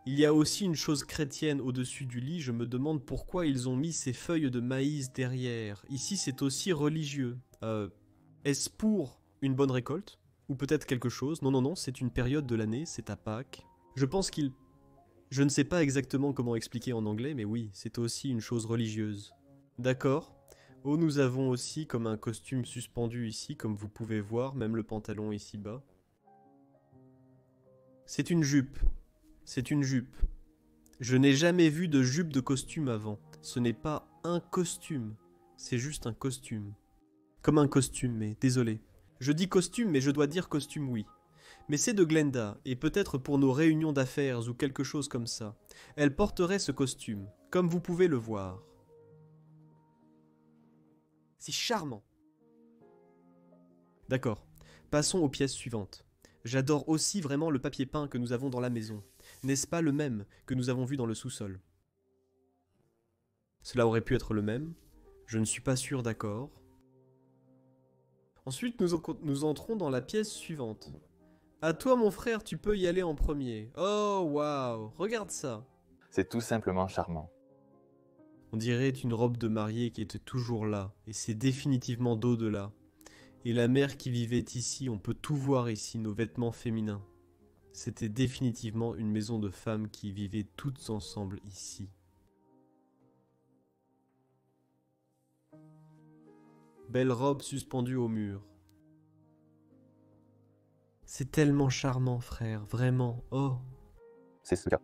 Il y a aussi une chose chrétienne au-dessus du lit, je me demande pourquoi ils ont mis ces feuilles de maïs derrière. Ici c'est aussi religieux. Est-ce pour une bonne récolte? Ou peut-être quelque chose? Non, c'est une période de l'année, c'est à Pâques. Je pense qu'il... Je ne sais pas exactement comment expliquer en anglais, mais oui, c'est aussi une chose religieuse. D'accord. Oh, nous avons aussi comme un costume suspendu ici, comme vous pouvez voir, même le pantalon ici bas. C'est une jupe. C'est une jupe. Je n'ai jamais vu de jupe de costume avant. Ce n'est pas un costume, c'est juste un costume. Comme un costume, mais désolé. Je dis costume, mais je dois dire costume, oui. Mais c'est de Glenda, et peut-être pour nos réunions d'affaires ou quelque chose comme ça. Elle porterait ce costume, comme vous pouvez le voir. C'est charmant. D'accord, passons aux pièces suivantes. J'adore aussi vraiment le papier peint que nous avons dans la maison. N'est-ce pas le même que nous avons vu dans le sous-sol? Cela aurait pu être le même. Je ne suis pas sûr, d'accord. Ensuite, nous entrons dans la pièce suivante. À toi, mon frère, tu peux y aller en premier. Oh, waouh, regarde ça. C'est tout simplement charmant. On dirait une robe de mariée qui était toujours là, et c'est définitivement d'au-delà. Et la mère qui vivait ici, on peut tout voir ici, nos vêtements féminins. C'était définitivement une maison de femmes qui vivaient toutes ensemble ici. Belle robe suspendue au mur. C'est tellement charmant, frère, vraiment, oh. C'est ce cas.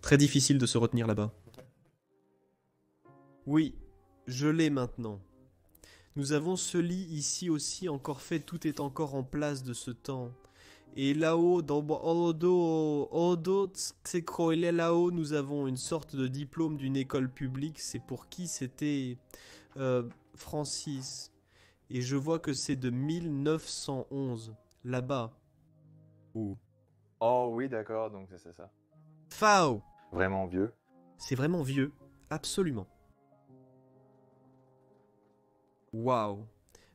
Très difficile de se retenir là-bas. Oui, je l'ai maintenant. Nous avons ce lit ici aussi encore fait, tout est encore en place de ce temps. Et là-haut, là-haut, nous avons une sorte de diplôme d'une école publique. C'est pour qui? C'était Francis. Et je vois que c'est de 1911, là-bas. Oh. Oh oui, d'accord, donc c'est ça. Fao! Vraiment vieux. C'est vraiment vieux, absolument. Waouh!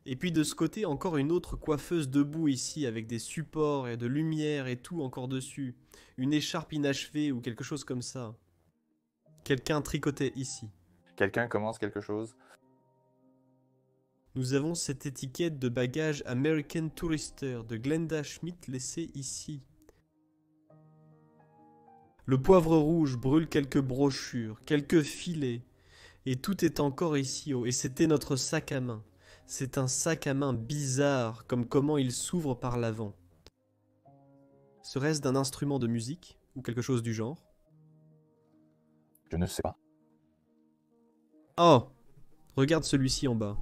Et puis de ce côté, encore une autre coiffeuse debout ici, avec des supports et de lumière et tout encore dessus. Une écharpe inachevée ou quelque chose comme ça. Quelqu'un tricotait ici. Quelqu'un commence quelque chose? Nous avons cette étiquette de bagage American Tourister de Glenda Schmidt laissée ici. Le poivre rouge brûle quelques brochures, quelques filets, et tout est encore ici haut. Et c'était notre sac à main. C'est un sac à main bizarre, comme comment il s'ouvre par l'avant. Serait-ce d'un instrument de musique, ou quelque chose du genre? Je ne sais pas. Oh! Regarde celui-ci en bas.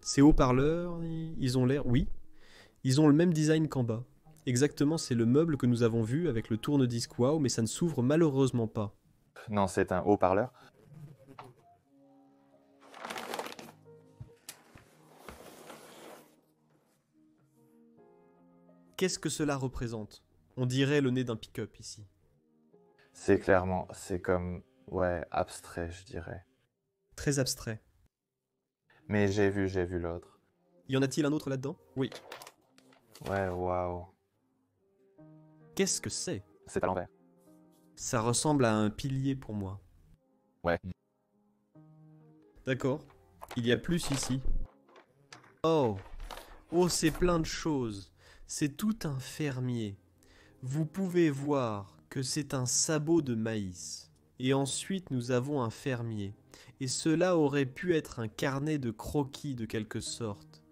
Ces haut-parleurs, ils ont l'air... Oui, ils ont le même design qu'en bas. Exactement, c'est le meuble que nous avons vu avec le tourne-disque Wow, mais ça ne s'ouvre malheureusement pas. Non, c'est un haut-parleur. Qu'est-ce que cela représente? On dirait le nez d'un pick-up ici. C'est clairement, c'est comme, ouais, abstrait, je dirais. Très abstrait. Mais j'ai vu l'autre. Y en a-t-il un autre là-dedans? Oui. Ouais, waouh. Qu'est-ce que c'est? C'est à l'envers. Ça ressemble à un pilier pour moi. Ouais. D'accord. Il y a plus ici. Oh! Oh, c'est plein de choses. C'est tout un fermier. Vous pouvez voir que c'est un sabot de maïs. Et ensuite, nous avons un fermier. Et cela aurait pu être un carnet de croquis de quelque sorte.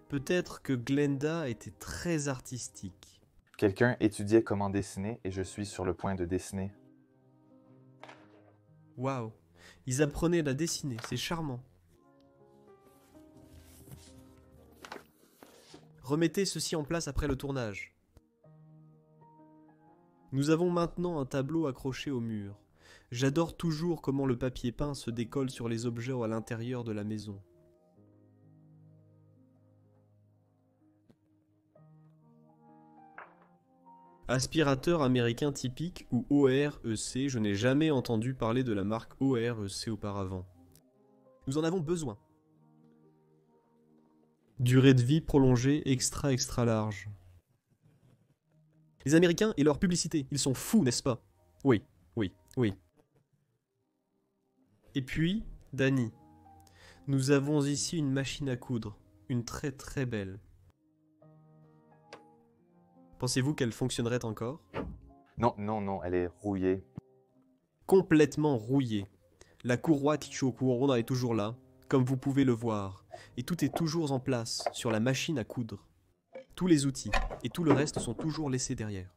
Peut-être que Glenda était très artistique. Quelqu'un étudiait comment dessiner et je suis sur le point de dessiner. Waouh! Ils apprenaient à dessiner, c'est charmant. Remettez ceci en place après le tournage. Nous avons maintenant un tableau accroché au mur. J'adore toujours comment le papier peint se décolle sur les objets à l'intérieur de la maison. Aspirateur américain typique ou OREC, je n'ai jamais entendu parler de la marque OREC auparavant. Nous en avons besoin. Durée de vie prolongée extra large. Les Américains et leur publicité, ils sont fous, n'est-ce pas? Oui. Et puis, Danny. Nous avons ici une machine à coudre, une très belle. Pensez-vous qu'elle fonctionnerait encore? Non, elle est rouillée. Complètement rouillée. La courroie Tichokuron est toujours là, comme vous pouvez le voir, et tout est toujours en place sur la machine à coudre. Tous les outils et tout le reste sont toujours laissés derrière.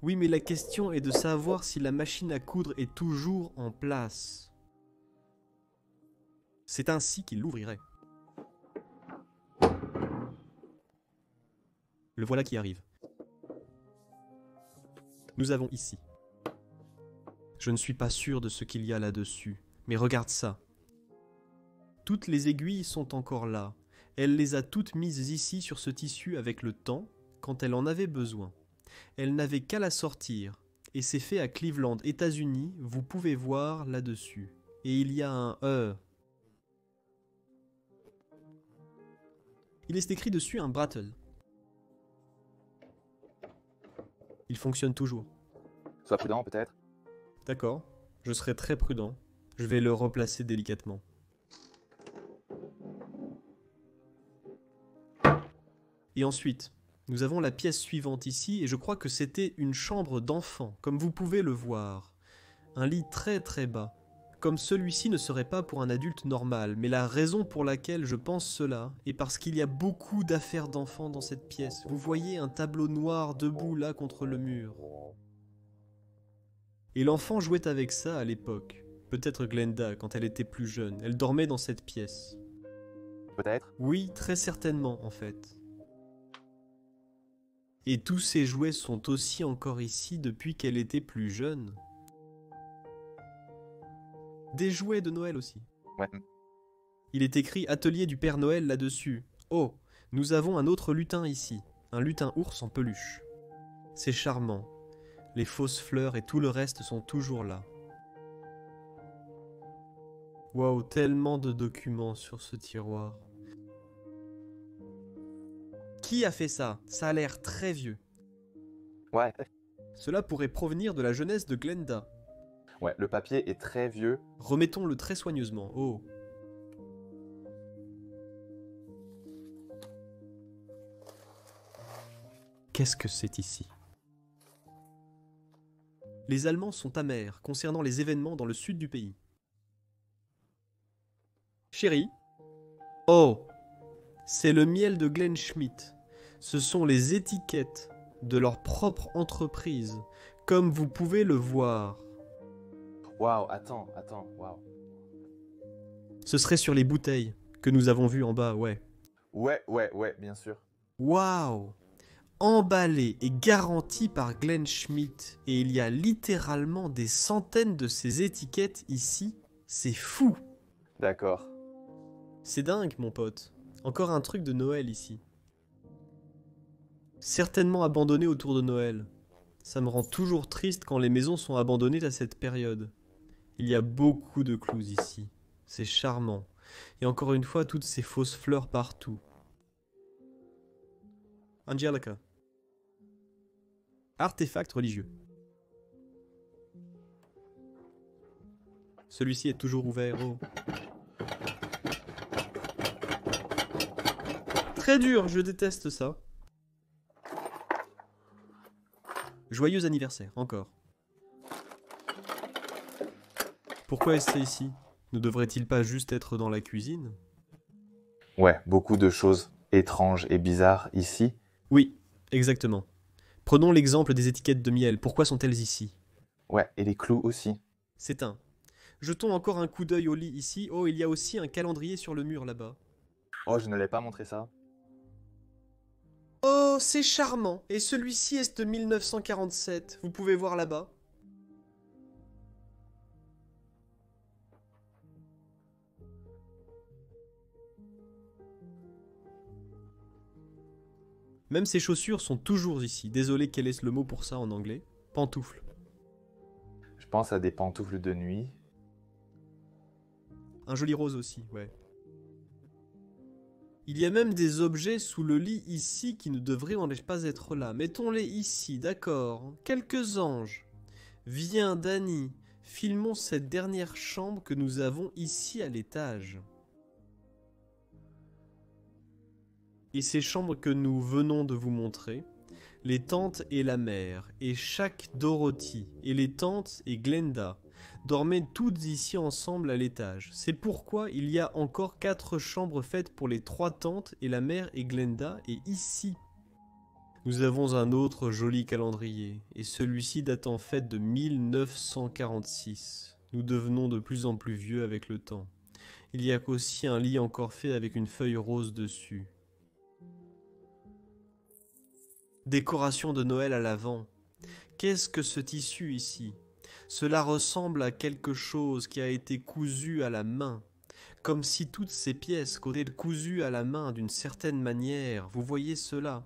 Oui, mais la question est de savoir si la machine à coudre est toujours en place. C'est ainsi qu'il l'ouvrirait. Le voilà qui arrive. Nous avons ici. Je ne suis pas sûr de ce qu'il y a là-dessus, mais regarde ça. Toutes les aiguilles sont encore là. Elle les a toutes mises ici sur ce tissu avec le temps, quand elle en avait besoin. Elle n'avait qu'à la sortir, et c'est fait à Cleveland, États-Unis, vous pouvez voir là-dessus. Et il y a un E. Il est écrit dessus un Brattle. Il fonctionne toujours. Sois prudent, peut-être. D'accord, je serai très prudent. Je vais le replacer délicatement. Et ensuite, nous avons la pièce suivante ici, et je crois que c'était une chambre d'enfant, comme vous pouvez le voir. Un lit très bas. Comme celui-ci ne serait pas pour un adulte normal, mais la raison pour laquelle je pense cela est parce qu'il y a beaucoup d'affaires d'enfants dans cette pièce. Vous voyez un tableau noir debout là contre le mur. Et l'enfant jouait avec ça à l'époque. Peut-être Glenda, quand elle était plus jeune. Elle dormait dans cette pièce. Peut-être. Oui, très certainement en fait. Et tous ces jouets sont aussi encore ici depuis qu'elle était plus jeune. Des jouets de Noël aussi. Ouais. Il est écrit Atelier du Père Noël là-dessus. Oh, nous avons un autre lutin ici. Un lutin ours en peluche. C'est charmant. Les fausses fleurs et tout le reste sont toujours là. Waouh, tellement de documents sur ce tiroir. Qui a fait ça? Ça a l'air très vieux. Ouais. Cela pourrait provenir de la jeunesse de Glenda. Ouais, le papier est très vieux. Remettons-le très soigneusement. Oh. Qu'est-ce que c'est ici? Les Allemands sont amers concernant les événements dans le sud du pays. Chérie? Oh! C'est le miel de Glenn Schmidt. Ce sont les étiquettes de leur propre entreprise, comme vous pouvez le voir. Waouh, attends, waouh. Ce serait sur les bouteilles que nous avons vues en bas, ouais. Ouais, bien sûr. Waouh! Emballé et garanti par Glenn Schmidt. Et il y a littéralement des centaines de ces étiquettes ici. C'est fou! D'accord. C'est dingue, mon pote. Encore un truc de Noël ici. Certainement abandonné autour de Noël. Ça me rend toujours triste quand les maisons sont abandonnées à cette période. Il y a beaucoup de clous ici. C'est charmant. Et encore une fois, toutes ces fausses fleurs partout. Angelica. Artefact religieux. Celui-ci est toujours ouvert. Oh. Très dur, je déteste ça. Joyeux anniversaire, encore. Pourquoi est-ce ici? Ne devrait-il pas juste être dans la cuisine? Ouais, beaucoup de choses étranges et bizarres ici. Oui, exactement. Prenons l'exemple des étiquettes de miel. Pourquoi sont-elles ici? Ouais, et les clous aussi. C'est un. Jetons encore un coup d'œil au lit ici. Oh, il y a aussi un calendrier sur le mur là-bas. Oh, je ne l'ai pas montré ça. Oh, c'est charmant. Et celui-ci est de 1947. Vous pouvez voir là-bas. Même ces chaussures sont toujours ici. Désolé, quel est le mot pour ça en anglais? Pantoufles. Je pense à des pantoufles de nuit. Un joli rose aussi, ouais. Il y a même des objets sous le lit ici qui ne devraient pas être là. Mettons-les ici, d'accord. Quelques anges. Viens, Danny. Filmons cette dernière chambre que nous avons ici à l'étage. Et ces chambres que nous venons de vous montrer, les tantes et la mère, et chaque Dorothy, et les tantes et Glenda, dormaient toutes ici ensemble à l'étage. C'est pourquoi il y a encore 4 chambres faites pour les 3 tantes et la mère et Glenda, et ici. Nous avons un autre joli calendrier, et celui-ci date en fait de 1946. Nous devenons de plus en plus vieux avec le temps. Il y a aussi un lit encore fait avec une feuille rose dessus. Décoration de Noël à l'avant. Qu'est-ce que ce tissu ici? Cela ressemble à quelque chose qui a été cousu à la main. Comme si toutes ces pièces étaient cousues à la main d'une certaine manière. Vous voyez cela?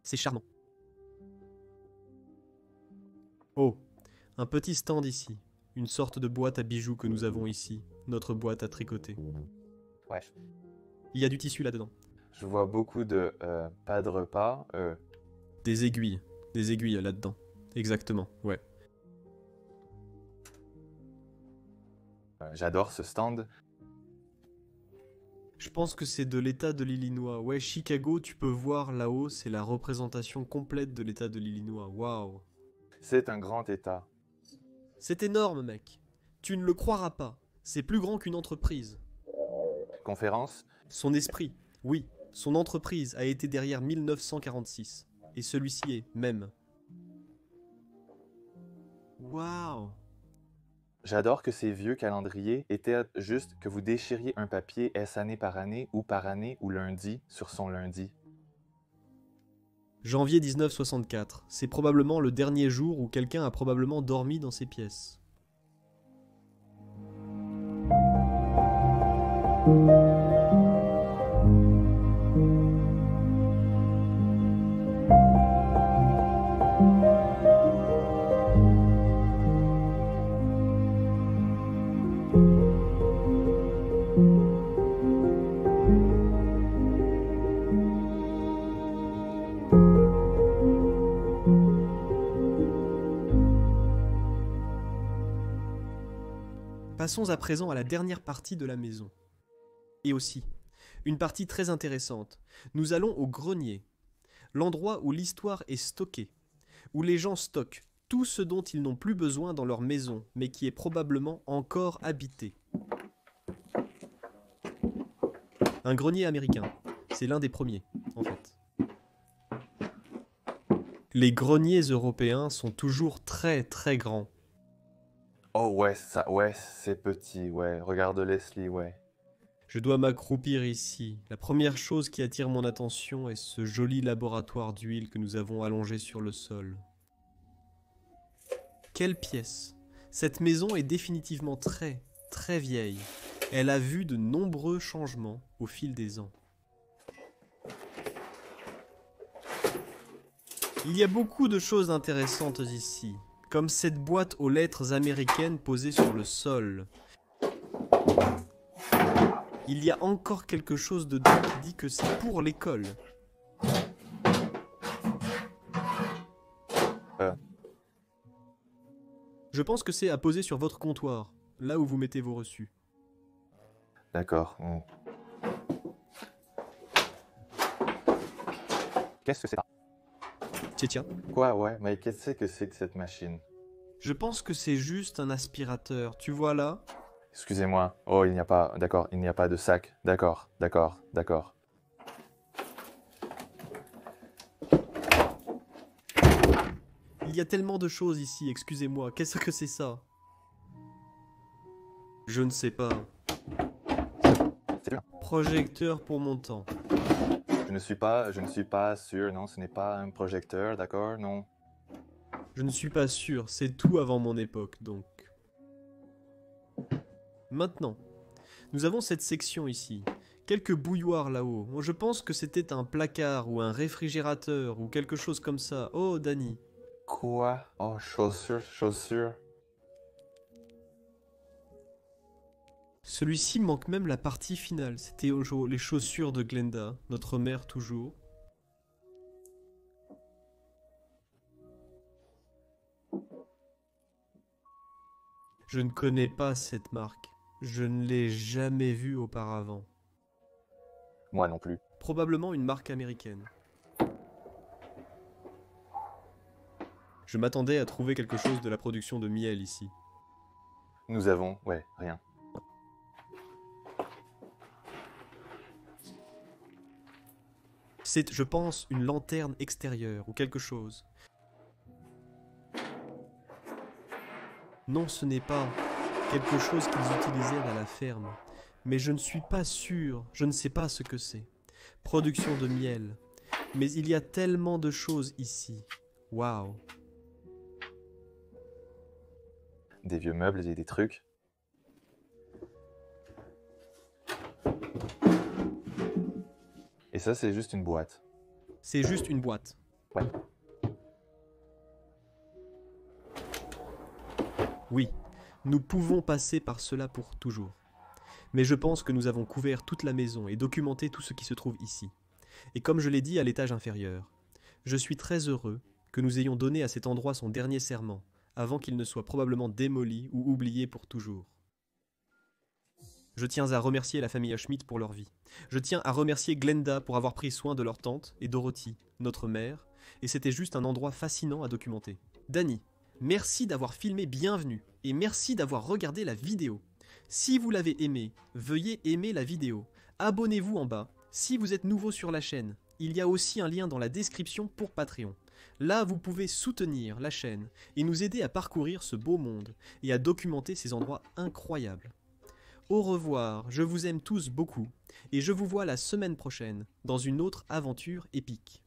C'est charmant. Oh, un petit stand ici. Une sorte de boîte à bijoux que nous avons ici. Notre boîte à tricoter. Ouais. Il y a du tissu là-dedans. Je vois beaucoup de pas de repas. Des aiguilles là-dedans. Exactement, ouais. J'adore ce stand. Je pense que c'est de l'état de l'Illinois. Ouais, Chicago, tu peux voir là-haut, c'est la représentation complète de l'état de l'Illinois. Waouh. C'est un grand état. C'est énorme, mec. Tu ne le croiras pas. C'est plus grand qu'une entreprise. Conférence? Son esprit, oui. Son entreprise a été derrière 1946. Et celui-ci est même. Waouh. J'adore que ces vieux calendriers étaient juste que vous déchiriez un papier, est-ce année ou par année ou lundi sur son lundi. Janvier 1964. C'est probablement le dernier jour où quelqu'un a probablement dormi dans ces pièces. Passons à présent à la dernière partie de la maison. Et aussi, une partie très intéressante. Nous allons au grenier, l'endroit où l'histoire est stockée, où les gens stockent tout ce dont ils n'ont plus besoin dans leur maison, mais qui est probablement encore habité. Un grenier américain, c'est l'un des premiers, en fait. Les greniers européens sont toujours très très grands. Oh ouais, ça, ouais, c'est petit, ouais. Regarde Leslie, ouais. Je dois m'accroupir ici. La première chose qui attire mon attention est ce joli laboratoire d'huile que nous avons allongé sur le sol. Quelle pièce! Cette maison est définitivement très, très vieille. Elle a vu de nombreux changements au fil des ans. Il y a beaucoup de choses intéressantes ici, comme cette boîte aux lettres américaines posée sur le sol. Il y a encore quelque chose dedans qui dit que c'est pour l'école. Je pense que c'est à poser sur votre comptoir, là où vous mettez vos reçus. D'accord. Qu'est-ce que c'est ça? Tiens. Quoi, ouais, mais qu'est-ce que c'est que cette machine? Je pense que c'est juste un aspirateur, tu vois là? Excusez-moi. Oh, il n'y a pas... D'accord, il n'y a pas de sac. D'accord, d'accord, d'accord. Il y a tellement de choses ici, excusez-moi, qu'est-ce que c'est ça? Je ne sais pas. C'est bien. Projecteur pour mon temps. Je ne suis pas sûr, non, ce n'est pas un projecteur, d'accord, non. Je ne suis pas sûr, c'est tout avant mon époque, donc. Maintenant, nous avons cette section ici. Quelques bouilloires là-haut. Je pense que c'était un placard ou un réfrigérateur ou quelque chose comme ça. Oh, Danny. Quoi? Oh, chaussures. Celui-ci manque même la partie finale. C'était les chaussures de Glenda, notre mère toujours. Je ne connais pas cette marque. Je ne l'ai jamais vue auparavant. Moi non plus. Probablement une marque américaine. Je m'attendais à trouver quelque chose de la production de miel ici. Nous avons... Ouais, rien. C'est, je pense, une lanterne extérieure ou quelque chose. Non, ce n'est pas quelque chose qu'ils utilisaient à la ferme. Mais je ne suis pas sûr, je ne sais pas ce que c'est. Production de miel. Mais il y a tellement de choses ici. Waouh. Des vieux meubles et des trucs. Et ça, c'est juste une boîte. C'est juste une boîte. Ouais. Oui, nous pouvons passer par cela pour toujours. Mais je pense que nous avons couvert toute la maison et documenté tout ce qui se trouve ici. Et comme je l'ai dit à l'étage inférieur, je suis très heureux que nous ayons donné à cet endroit son dernier serment, avant qu'il ne soit probablement démoli ou oublié pour toujours. Je tiens à remercier la famille Schmidt pour leur vie. Je tiens à remercier Glenda pour avoir pris soin de leur tante et Dorothy, notre mère, et c'était juste un endroit fascinant à documenter. Danny, merci d'avoir filmé Bienvenue et merci d'avoir regardé la vidéo. Si vous l'avez aimé, veuillez aimer la vidéo. Abonnez-vous en bas. Si vous êtes nouveau sur la chaîne, il y a aussi un lien dans la description pour Patreon. Là, vous pouvez soutenir la chaîne et nous aider à parcourir ce beau monde et à documenter ces endroits incroyables. Au revoir, je vous aime tous beaucoup et je vous vois la semaine prochaine dans une autre aventure épique.